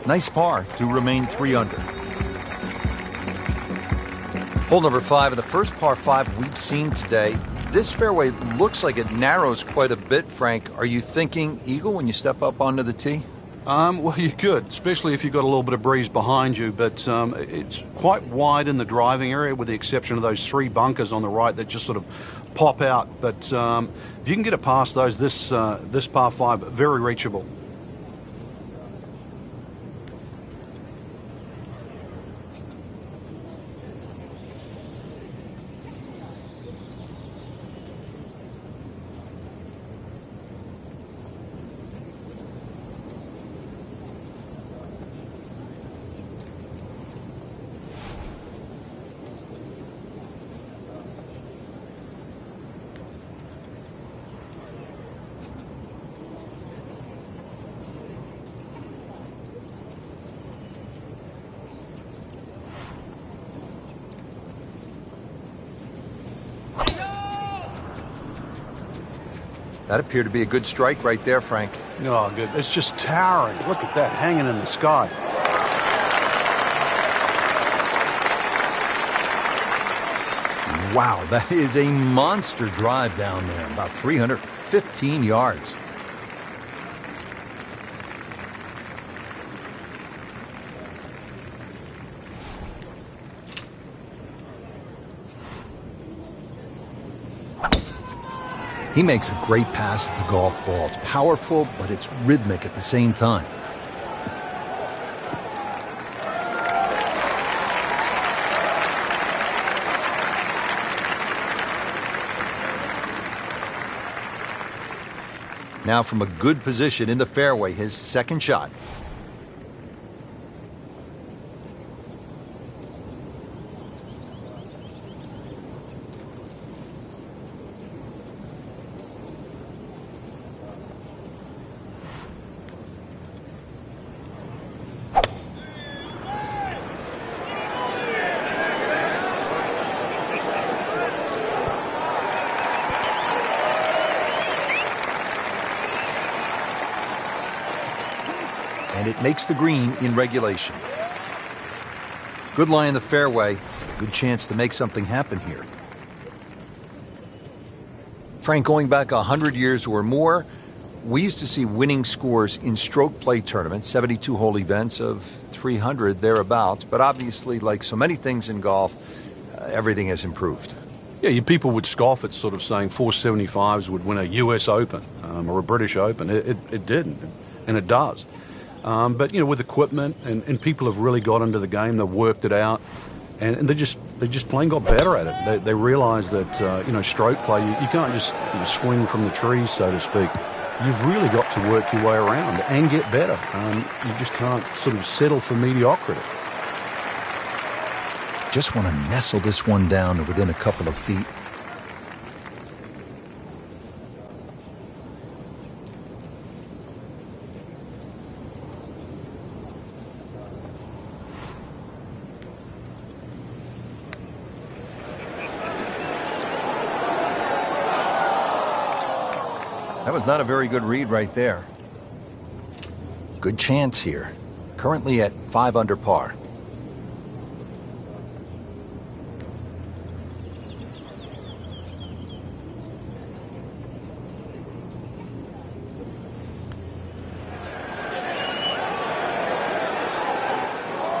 Nice par to remain 3 under. Hole number 5 of the first par 5 we've seen today. This fairway looks like it narrows quite a bit, Frank. Are you thinking eagle when you step up onto the tee? Well, you could, especially if you've got a little bit of breeze behind you, but it's quite wide in the driving area with the exception of those 3 bunkers on the right that just sort of pop out. But if you can get it past those, this par 5, very reachable. That appeared to be a good strike right there, Frank. Oh, good. It's just towering. Look at that, hanging in the sky. Wow, that is a monster drive down there, about 315 yards. He makes a great pass at the golf ball. It's powerful, but it's rhythmic at the same time. Now from a good position in the fairway, his second shot. makes the green in regulation. Good lie in the fairway. Good chance to make something happen here. Frank, going back 100 years or more, we used to see winning scores in stroke play tournaments, 72-hole events of 300 thereabouts. But obviously, like so many things in golf, everything has improved. Yeah, people would scoff at sort of saying 475s would win a US Open or a British Open. It didn't, and it does. But, with equipment, and people have really got into the game, they've worked it out, and they just plain got better at it. They realise that, stroke play, you can't just swing from the trees, so to speak. You've really got to work your way around and get better. You just can't sort of settle for mediocrity. Just want to nestle this one down to within a couple of feet. That was not a very good read right there. Good chance here. Currently at 5 under par.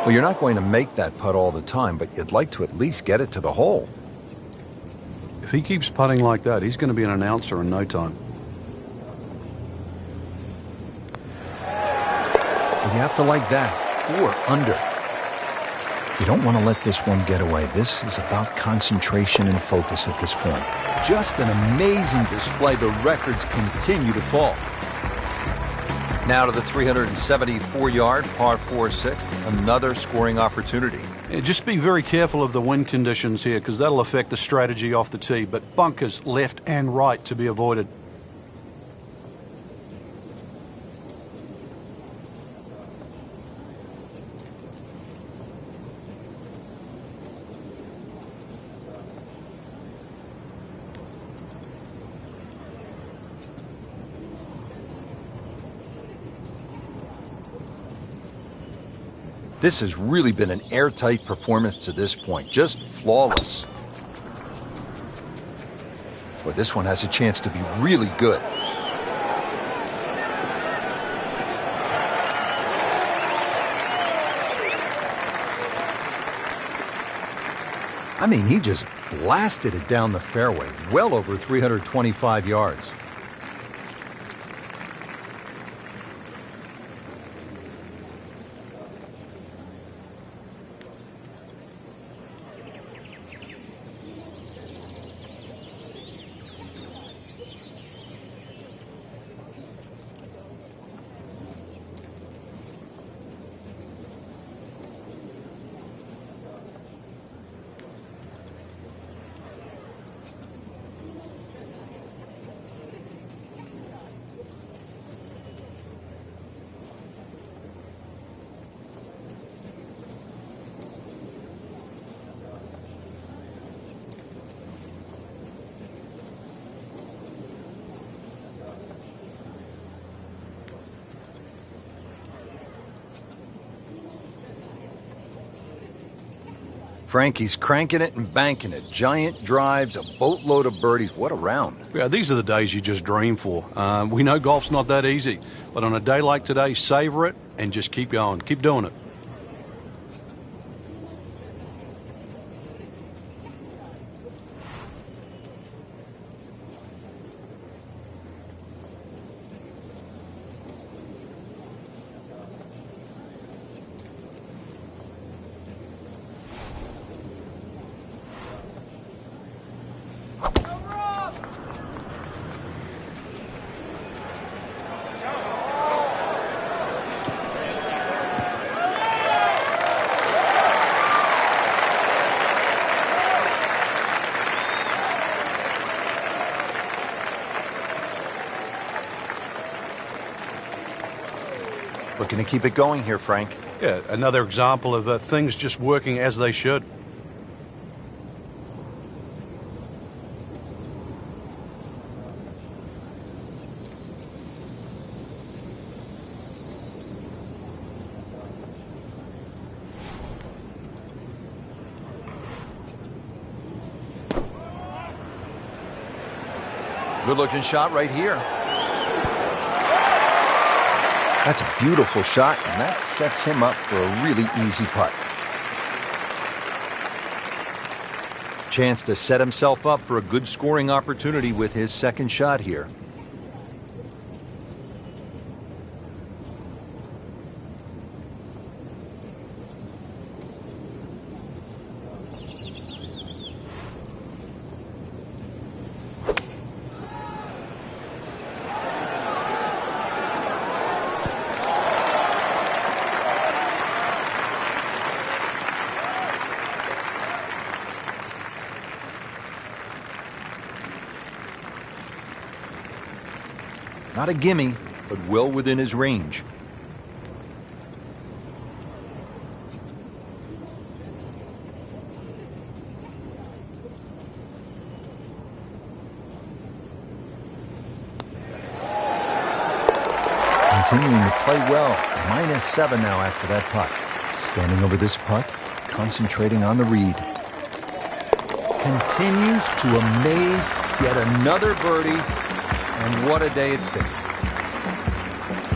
Well, you're not going to make that putt all the time, but you'd like to at least get it to the hole. If he keeps putting like that, he's going to be an announcer in no time. You have to like that. 4 under. You don't want to let this one get away. This is about concentration and focus at this point. Just an amazing display. The records continue to fall. Now to the 374-yard par 4 6th. Another scoring opportunity. Yeah, just be very careful of the wind conditions here, because that'll affect the strategy off the tee. But bunkers left and right to be avoided. This has really been an airtight performance to this point. Just flawless. But this one has a chance to be really good. I mean, he just blasted it down the fairway, well over 325 yards. Frankie's cranking it and banking it. Giant drives, a boatload of birdies. What a round. Yeah, these are the days you just dream for. We know golf's not that easy, but on a day like today, savor it and just keep going. Keep doing it. Looking to keep it going here, Frank. Yeah, another example of things just working as they should. Good-looking shot right here. That's a beautiful shot, and that sets him up for a really easy putt. Chance to set himself up for a good scoring opportunity with his second shot here. Not a gimme, but well within his range. Continuing to play well. -7 now after that putt. Standing over this putt, concentrating on the read. Continues to amaze. Yet another birdie. And what a day it's been.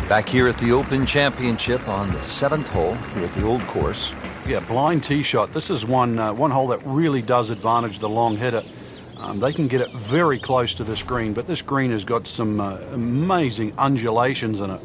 Back here at the Open Championship on the 7th hole here at the Old Course. Yeah, blind tee shot. This is one hole that really does advantage the long hitter. They can get it very close to this green, but this green has got some amazing undulations in it.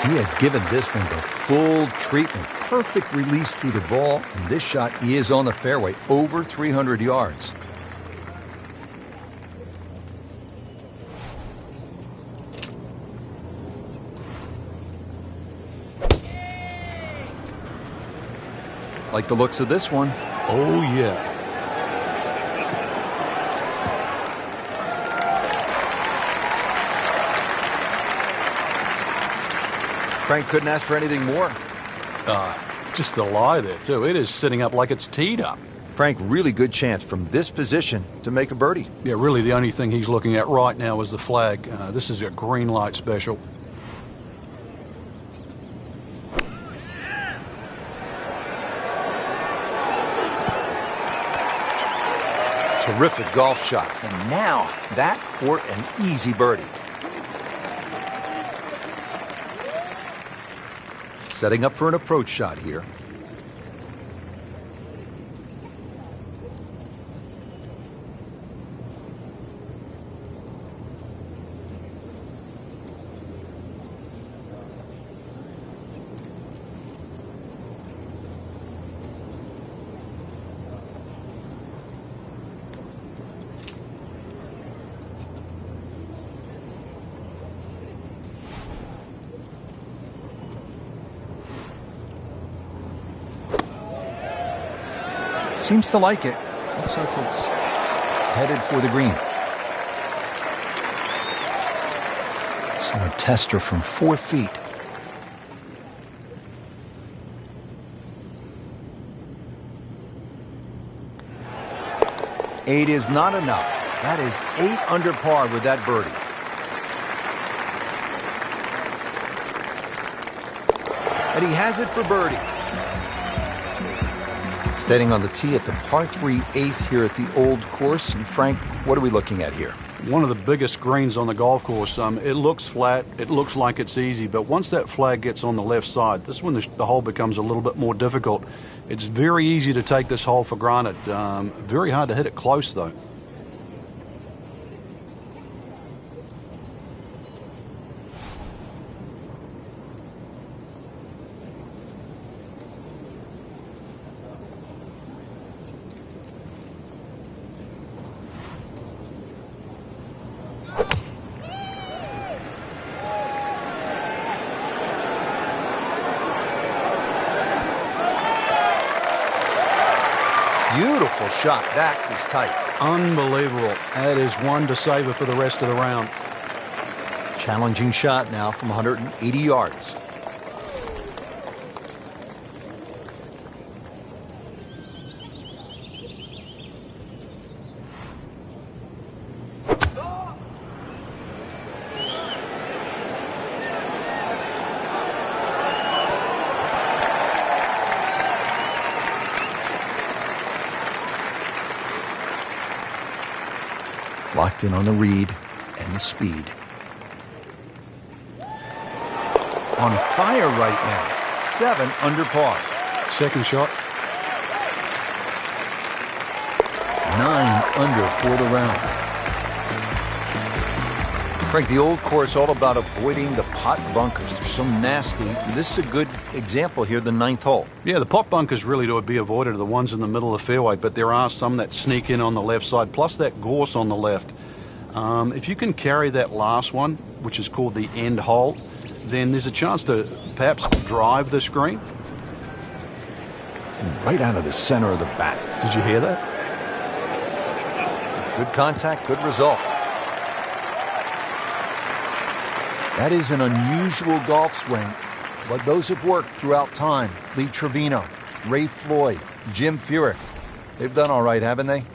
He has given this one the full treatment. Perfect release through the ball. And this shot is on the fairway, over 300 yards. Like the looks of this one. Oh, yeah. Frank couldn't ask for anything more. Just the lie there, too. It is sitting up like it's teed up. Frank, really good chance from this position to make a birdie. Yeah, really the only thing he's looking at right now is the flag. This is a green light special. Terrific golf shot. And now that for an easy birdie. Setting up for an approach shot here. Seems to like it. Looks like it's headed for the green. So a tester from 4 feet. Eight is not enough. That is 8 under par with that birdie. And he has it for birdie. Standing on the tee at the par 3 8th here at the Old Course. And Frank, what are we looking at here? One of the biggest greens on the golf course. It looks flat. It looks like it's easy. But once that flag gets on the left side, this is when the hole becomes a little bit more difficult. It's very easy to take this hole for granted. Very hard to hit it close, though. Beautiful shot. That is tight. Unbelievable. That is one to savor for the rest of the round. Challenging shot now from 180 yards. locked in on the read and the speed. On fire right now. 7 under par. Second shot. 9 under for the round. Frank, the old course all about avoiding the pot bunkers. They're so nasty. This is a good example here, the 9th hole. Yeah, the pot bunkers really to be avoided are the ones in the middle of the fairway, but there are some that sneak in on the left side, plus that gorse on the left. If you can carry that last one, which is called the end hole, then there's a chance to perhaps drive this green. Right out of the center of the bat. Did you hear that? Good contact, good result. That is an unusual golf swing, but those have worked throughout time. Lee Trevino, Ray Floyd, Jim Furyk. They've done all right, haven't they?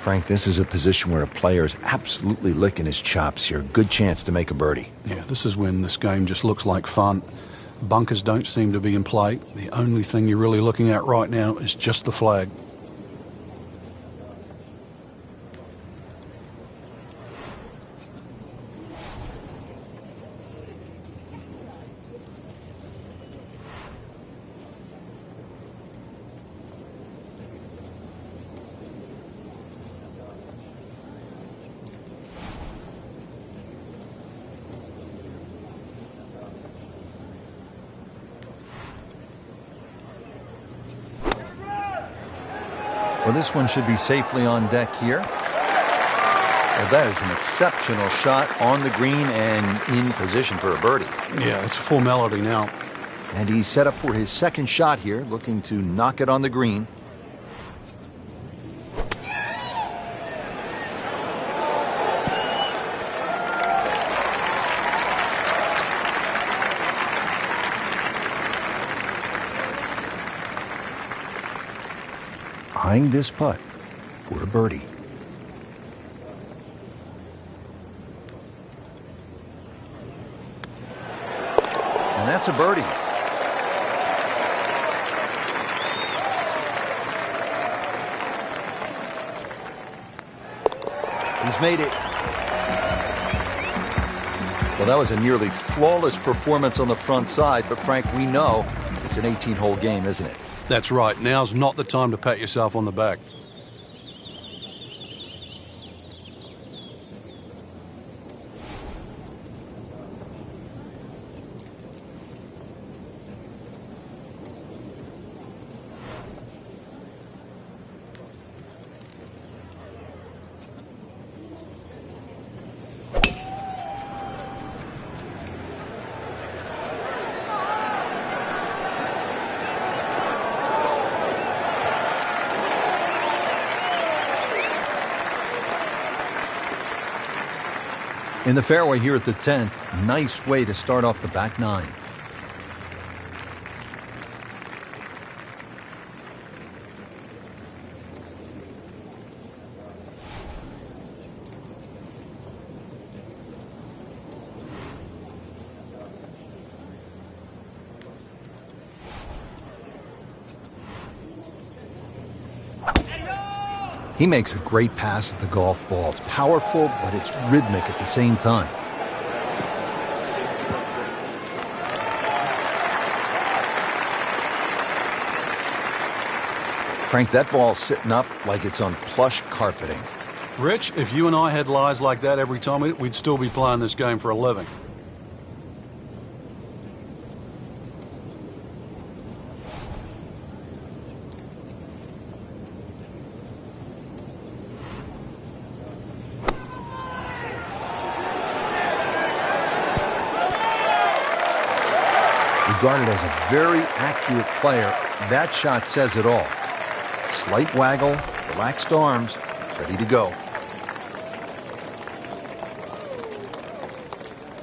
Frank, this is a position where a player is absolutely licking his chops here. Good chance to make a birdie. Yeah, this is when this game just looks like fun. Bunkers don't seem to be in play. The only thing you're really looking at right now is just the flag. Well, this one should be safely on deck here. Well, that is an exceptional shot on the green and in position for a birdie. Yeah, it's a formality now. And he's set up for his second shot here, looking to knock it on the green. Eyeing this putt for a birdie. And that's a birdie. He's made it. Well, that was a nearly flawless performance on the front side, but Frank, we know it's an 18-hole game, isn't it? That's right. Now's not the time to pat yourself on the back. In the fairway here at the 10th, nice way to start off the back nine. He makes a great pass at the golf ball. It's powerful, but it's rhythmic at the same time. Frank, that ball's sitting up like it's on plush carpeting. Rich, if you and I had lies like that every time, we'd still be playing this game for a living. Regarded as a very accurate player, that shot says it all. Slight waggle, relaxed arms, ready to go.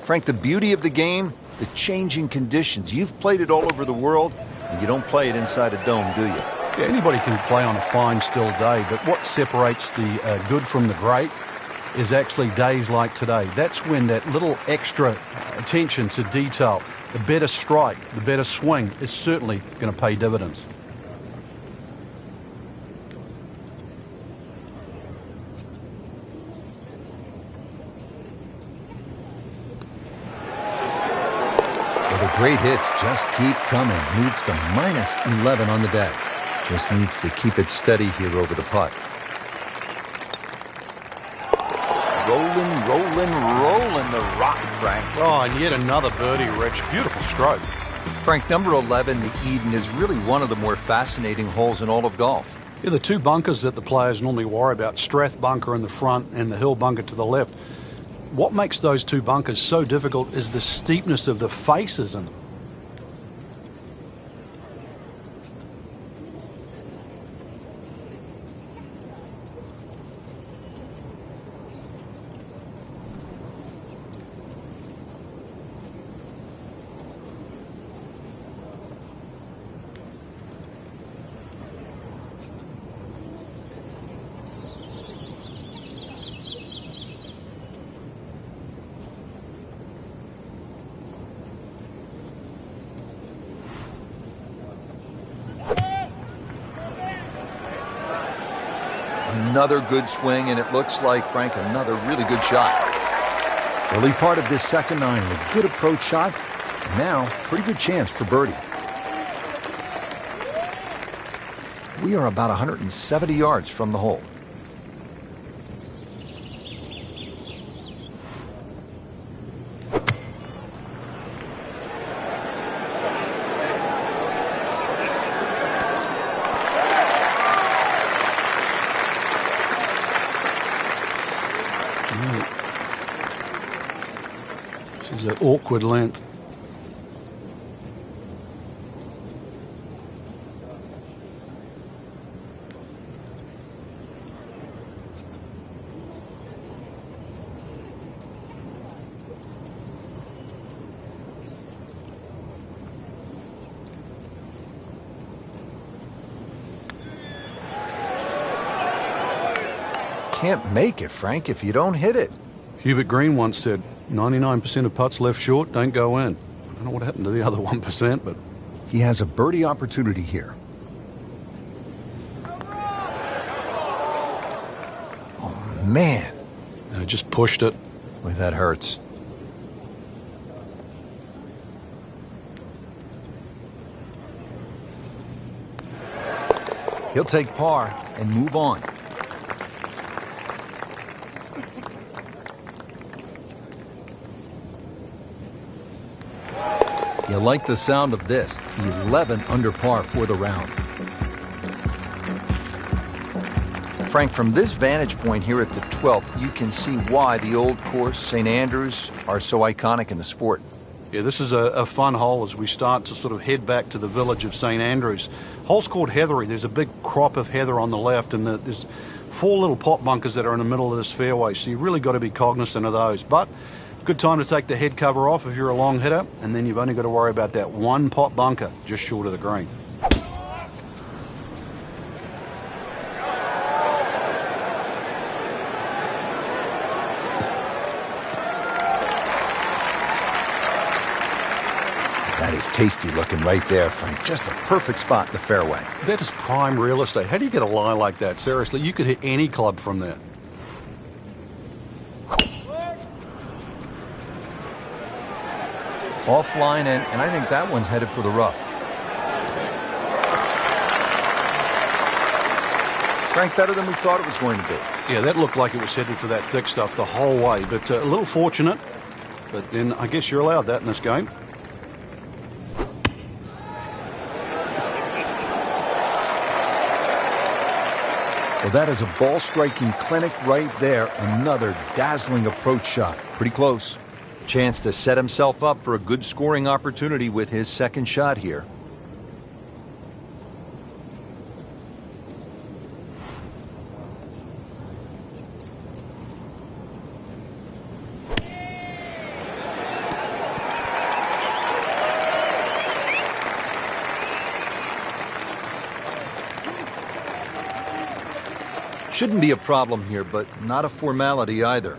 Frank, the beauty of the game, the changing conditions. You've played it all over the world. You don't play it inside a dome, do you? Yeah, anybody can play on a fine, still day, but what separates the good from the great is actually days like today. That's when that little extra attention to detail, the better strike, the better swing, is certainly going to pay dividends. The great hits just keep coming. Moves to minus 11 on the day. Just needs to keep it steady here over the putt. Rolling the rock, Frank. Oh, and yet another birdie, Rich. Beautiful stroke. Frank, number 11, the Eden, is really one of the more fascinating holes in all of golf. Yeah, the two bunkers that the players normally worry about, Strath bunker in the front and the Hill bunker to the left. What makes those two bunkers so difficult is the steepness of the faces in them. Another good swing, and it looks like, Frank, another really good shot. Early part of this second nine, a good approach shot. And now, pretty good chance for birdie. We are about 170 yards from the hole. This is an awkward length. Can't make it, Frank, if you don't hit it. Hubert Green once said, 99% of putts left short don't go in. I don't know what happened to the other 1%, but... He has a birdie opportunity here. Oh, man. just pushed it. Boy, that hurts. He'll take par and move on. You like the sound of this. 11 under par for the round. Frank, from this vantage point here at the 12th, you can see why the old course, St. Andrews, are so iconic in the sport. Yeah, this is a fun hole as we start to sort of head back to the village of St. Andrews. Hole's called Heathery. There's a big crop of heather on the left, and there's 4 little pot bunkers that are in the middle of this fairway, so you've really got to be cognizant of those. But good time to take the head cover off if you're a long hitter, and then you've only got to worry about that one pot bunker just short of the green. That is tasty looking right there, Frank. Just a perfect spot in the fairway. That is prime real estate. How do you get a lie like that? Seriously, you could hit any club from there. Offline, and I think that one's headed for the rough. Frank, better than we thought it was going to be. Yeah, that looked like it was headed for that thick stuff the whole way, but a little fortunate. But then I guess you're allowed that in this game. Well, that is a ball-striking clinic right there. Another dazzling approach shot. Pretty close. Chance to set himself up for a good scoring opportunity with his second shot here. Shouldn't be a problem here, but not a formality either.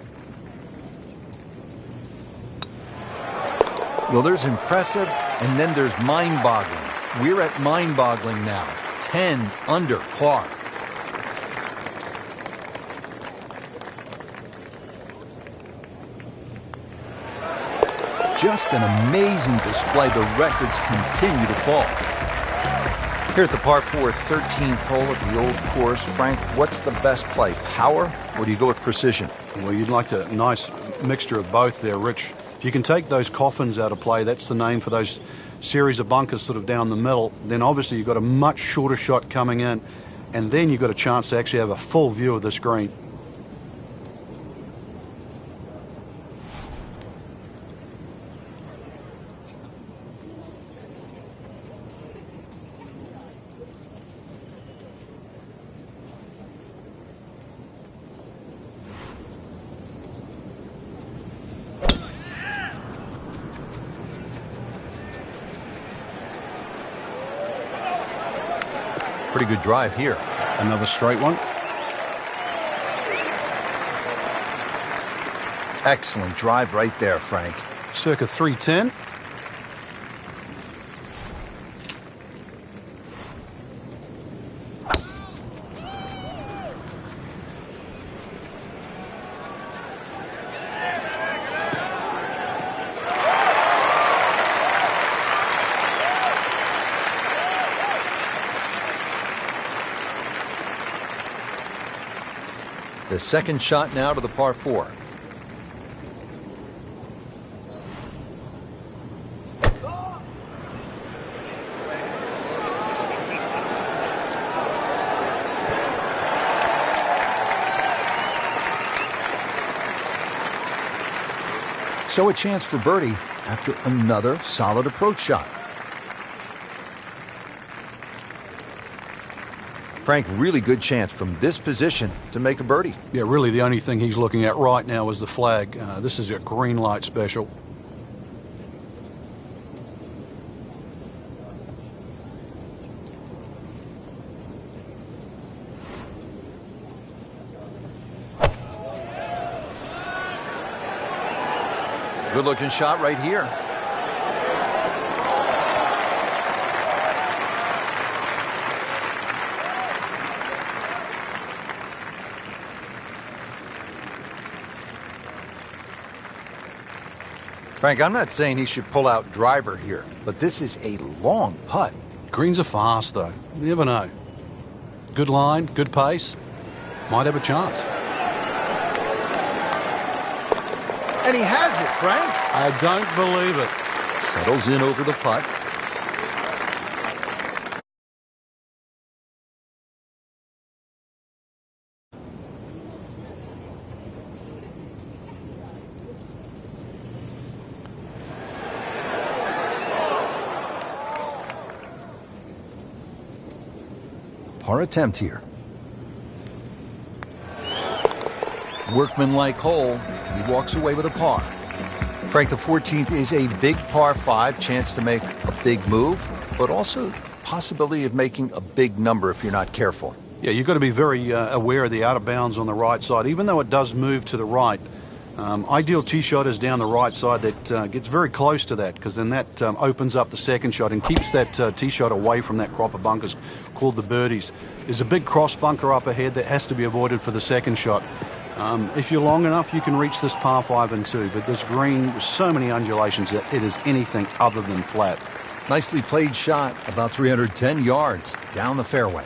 Well, there's impressive, and then there's mind-boggling. We're at mind-boggling now. 10 under par. Just an amazing display. The records continue to fall. Here at the par 4 13th hole at the old course, Frank, what's the best play, power, or do you go with precision? Well, you'd like a nice mixture of both there, Rich. If you can take those coffins out of play, that's the name for those series of bunkers sort of down the middle, then obviously you've got a much shorter shot coming in, and then you've got a chance to actually have a full view of this green. Pretty good drive here. Another straight one. Excellent drive right there, Frank. Circa 310. The second shot now to the par 4. So a chance for birdie after another solid approach shot. Frank, really good chance from this position to make a birdie. Yeah, really the only thing he's looking at right now is the flag. This is a green light special. Good looking shot right here. Frank, I'm not saying he should pull out driver here, but this is a long putt. Greens are fast, though. You never know. Good line, good pace. Might have a chance. And he has it, Frank. I don't believe it. Settles in over the putt. Par attempt here. Workmanlike hole. He walks away with a par. Frank, the 14th is a big par 5, chance to make a big move, but also possibility of making a big number if you're not careful. Yeah, you've got to be very aware of the out of bounds on the right side, even though it does move to the right. Ideal tee shot is down the right side that gets very close to that, because then that opens up the second shot and keeps that tee shot away from that crop of bunkers called the birdies. There's a big cross bunker up ahead that has to be avoided for the second shot. If you're long enough, you can reach this par 5 and 2, but this green with so many undulations that it is anything other than flat. Nicely played shot, about 310 yards down the fairway.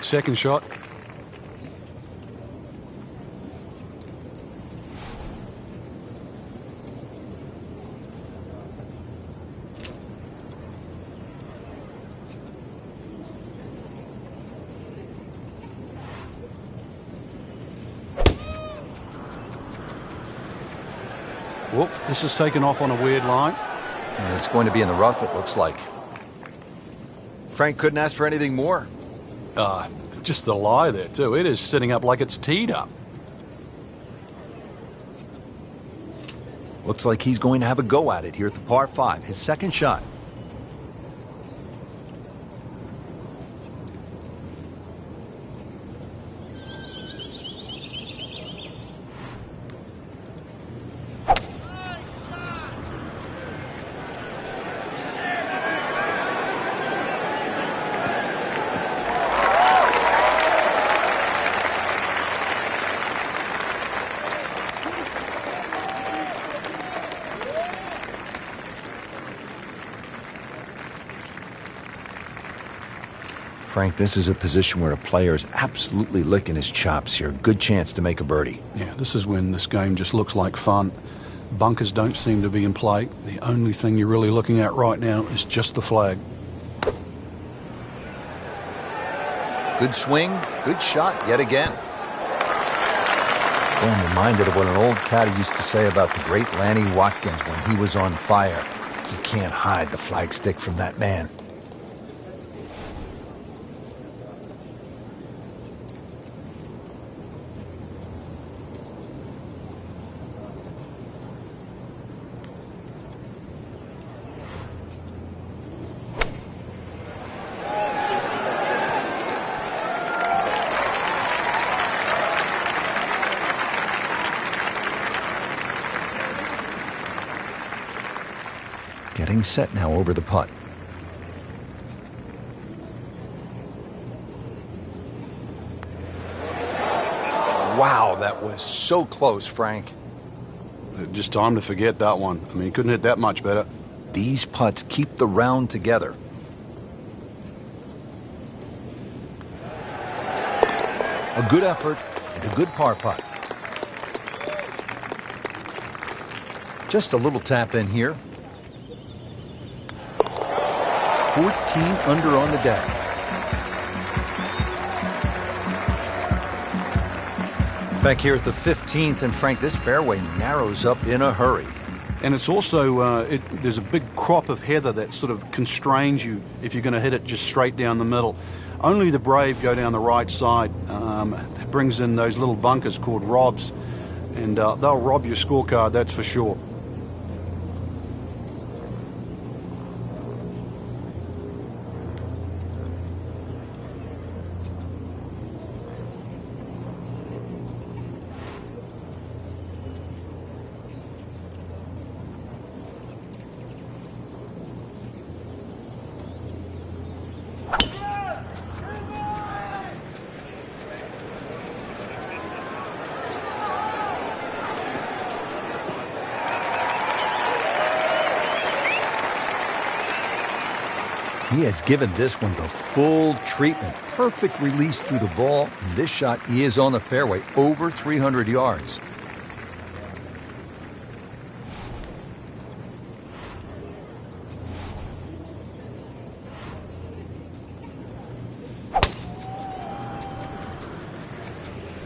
Second shot. Whoop, this is taken off on a weird line. And it's going to be in the rough, it looks like. Frank couldn't ask for anything more. Just the lie there, too. It is sitting up like it's teed up. Looks like he's going to have a go at it here at the par 5, his second shot. Frank, this is a position where a player is absolutely licking his chops here. Good chance to make a birdie. Yeah, this is when this game just looks like fun. Bunkers don't seem to be in play. The only thing you're really looking at right now is just the flag. Good swing, good shot yet again. Well, I'm reminded of what an old caddy used to say about the great Lanny Watkins when he was on fire. You can't hide the flagstick from that man. Getting set now over the putt. Wow, that was so close, Frank. Just time to forget that one. I mean, he couldn't hit that much better. These putts keep the round together. A good effort and a good par putt. Just a little tap in here. 14 under on the day. Back here at the 15th, and Frank, this fairway narrows up in a hurry. And it's also, there's a big crop of heather that sort of constrains you if you're going to hit it just straight down the middle. Only the brave go down the right side. That brings in those little bunkers called robs, and they'll rob your scorecard, that's for sure. He has given this one the full treatment. Perfect release through the ball. And this shot, he is on the fairway, over 300 yards.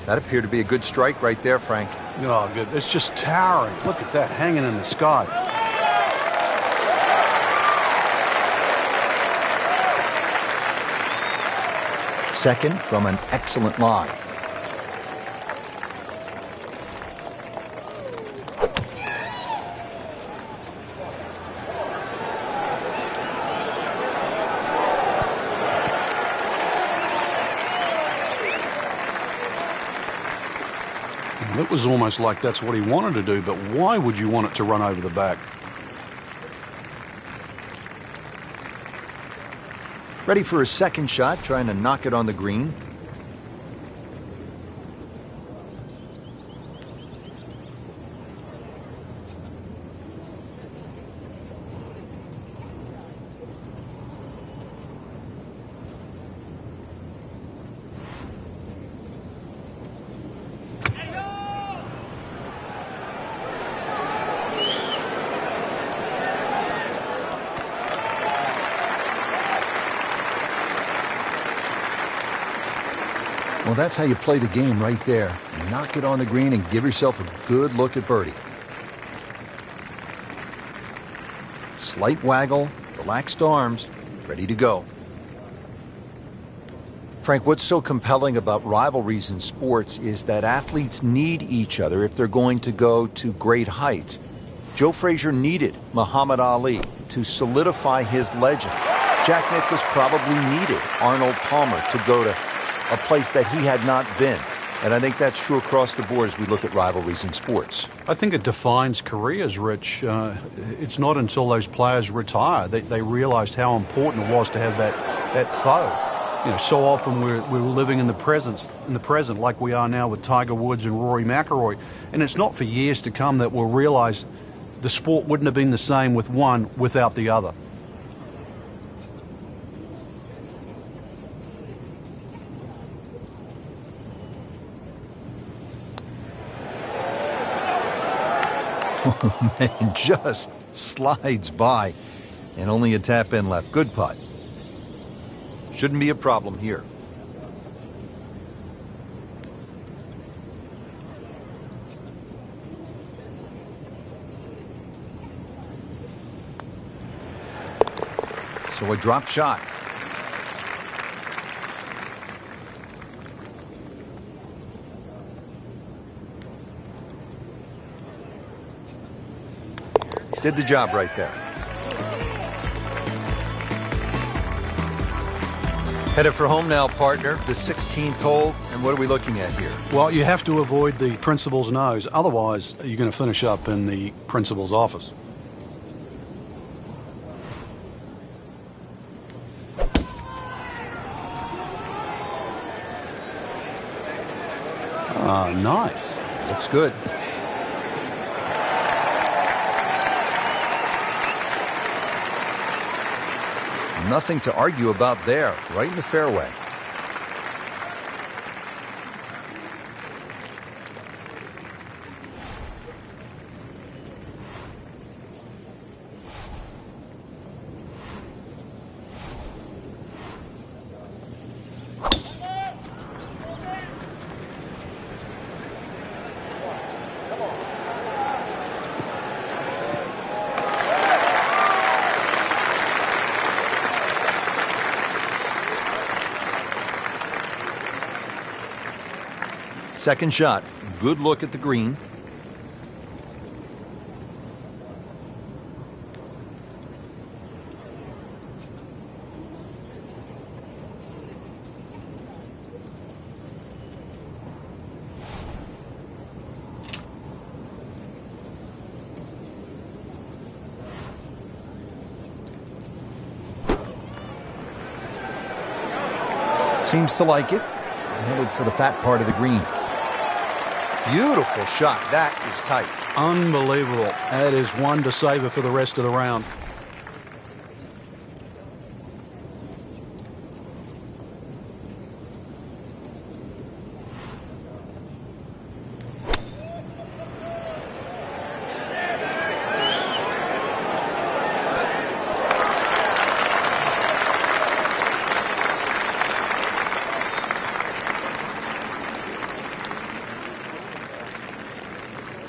That appeared to be a good strike right there, Frank. Oh, good. It's just towering. Look at that, hanging in the sky. Second from an excellent lie. It was almost like that's what he wanted to do, but why would you want it to run over the back? Ready for his second shot, trying to knock it on the green. Well, that's how you play the game right there. Knock it on the green and give yourself a good look at birdie. slight waggle, relaxed arms, ready to go. Frank, what's so compelling about rivalries in sports is that athletes need each other if they're going to go to great heights. Joe Frazier needed Muhammad Ali to solidify his legend. Jack Nicklaus probably needed Arnold Palmer to go to a place that he had not been. And I think that's true across the board as we look at rivalries in sports. I think it defines careers, Rich. It's not until those players retire that they realised how important it was to have that foe. You know, so often we're living in the present, like we are now with Tiger Woods and Rory Mcleroy. And it's not for years to come that we'll realise the sport wouldn't have been the same with one without the other. Oh, man, just slides by. And only a tap in left. Good putt. Shouldn't be a problem here. So a drop shot. Did the job right there. Headed for home now, partner. The 16th hole. And what are we looking at here? Well, you have to avoid the principal's nose. Otherwise, you're going to finish up in the principal's office. Ah, nice. Looks good. Nothing to argue about there, right in the fairway. Second shot. Good look at the green. Seems to like it. Headed for the fat part of the green. Beautiful shot. That is tight. Unbelievable. That is one to savor for the rest of the round.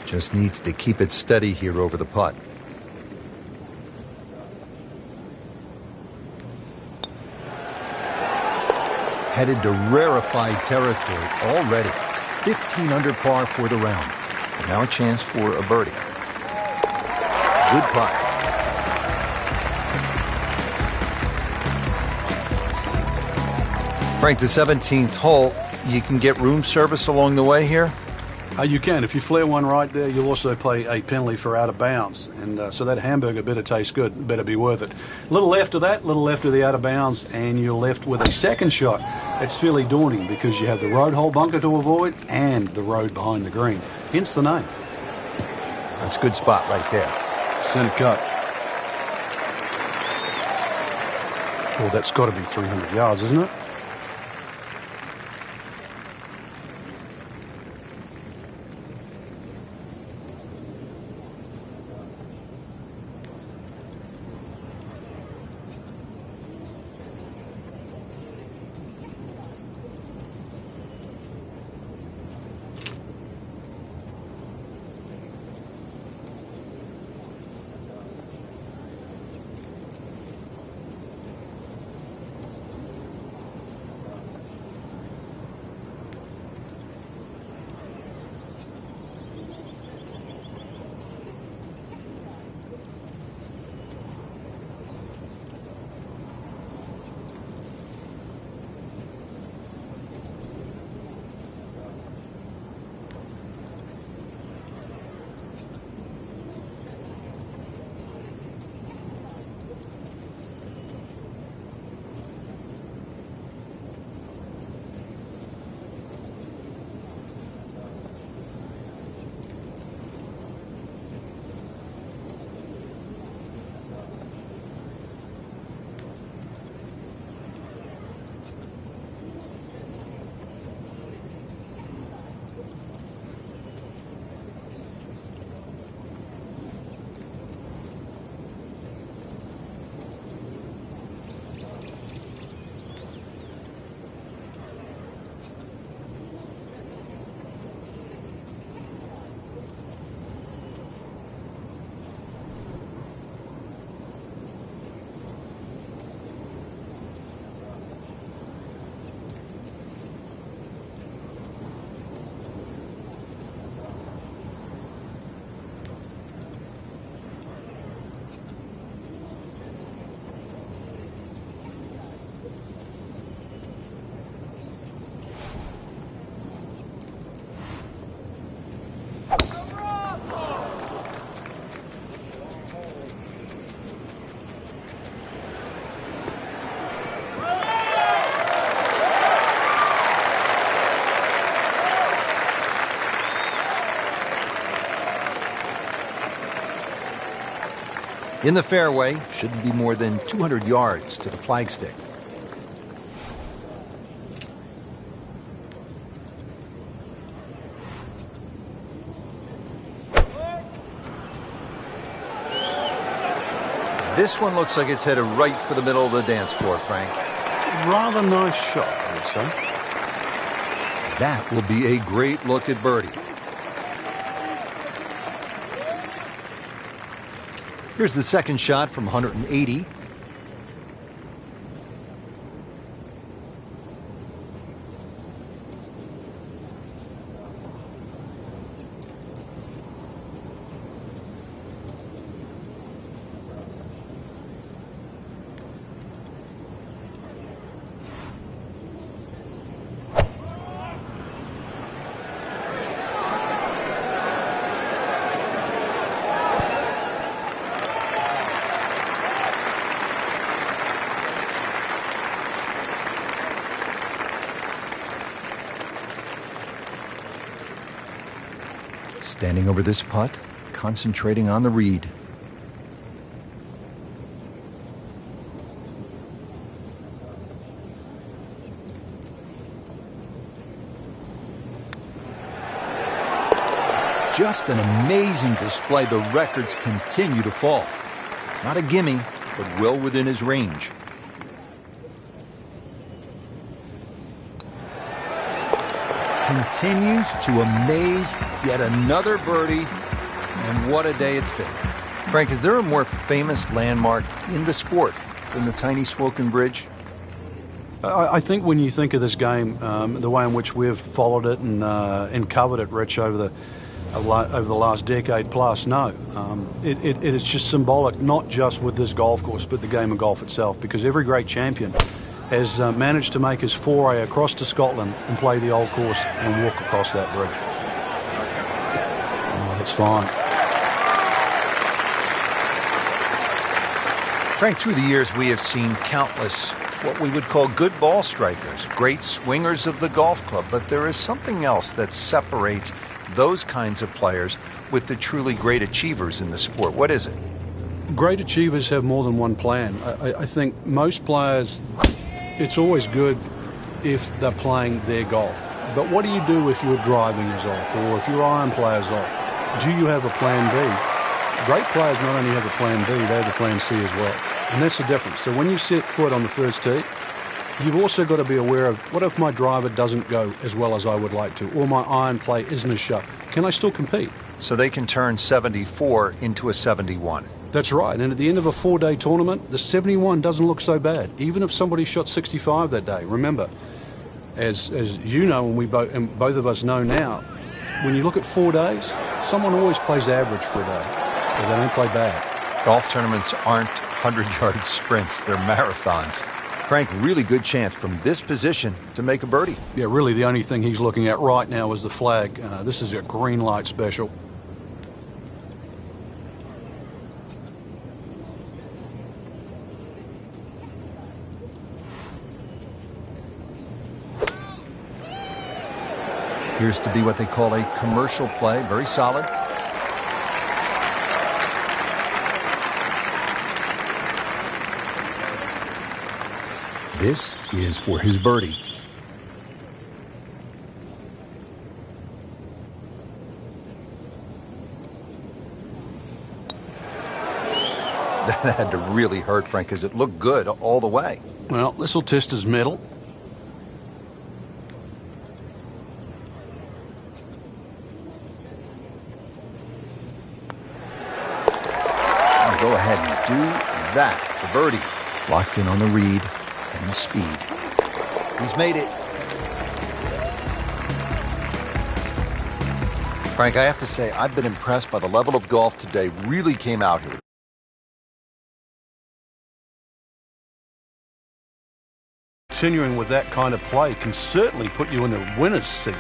Just needs to keep it steady here over the putt. Headed to rarefied territory already. 15 under par for the round. And now a chance for a birdie. Good putt. Frank, the 17th hole, you can get room service along the way here? You can. If you flare one right there, you'll also pay a penalty for out of bounds. And so that hamburger better taste good, better be worth it. A little left of that, a little left of the out of bounds, and you're left with a second shot. It's fairly daunting because you have the road hole bunker to avoid and the road behind the green. Hence the name. That's a good spot right there. Center cut. Well, that's got to be 300 yards, isn't it? In the fairway, shouldn't be more than 200 yards to the flagstick. This one looks like it's headed right for the middle of the dance floor, Frank. Rather nice shot, I would say. That will be a great look at birdie. Here's the second shot from 180. Standing over this putt, concentrating on the read. Just an amazing display. The records continue to fall. Not a gimme, but well within his range. Continues to amaze. Yet another birdie, and what a day it's been. Frank, is there a more famous landmark in the sport than the tiny Swoken Bridge? I think when you think of this game, the way in which we've followed it and covered it, Rich, over the last decade plus, no. It is just symbolic, not just with this golf course, but the game of golf itself, because every great champion has managed to make his foray across to Scotland and play the old course and walk across that bridge. Oh, that's fine. Frank, through the years we have seen countless what we would call good ball strikers, great swingers of the golf club, but there is something else that separates those kinds of players with the truly great achievers in the sport. What is it? Great achievers have more than one plan. I think most players, it's always good if they're playing their golf. But what do you do if your driving is off or if your iron play is off? Do you have a plan B? Great players not only have a plan B, they have a plan C as well. And that's the difference. So when you set foot on the first tee, you've also got to be aware of, what if my driver doesn't go as well as I would like to, or my iron play isn't as sharp? Can I still compete? So they can turn 74 into a 71. That's right. And at the end of a 4-day tournament, the 71 doesn't look so bad, even if somebody shot 65 that day. Remember, as you know, and both of us know now, when you look at 4 days, someone always plays average for a day, but they don't play bad. Golf tournaments aren't 100-yard sprints, they're marathons. Frank, really good chance from this position to make a birdie. Yeah, really the only thing he's looking at right now is the flag. This is a green light special. Appears to be what they call a commercial play, very solid. This is for his birdie. That had to really hurt, Frank, because it looked good all the way. Well, this will test his mettle. I'll go ahead and do that. The birdie. Locked in on the read and the speed. He's made it. Frank, I have to say, I've been impressed by the level of golf today. Really came out here. Continuing with that kind of play can certainly put you in the winner's seat.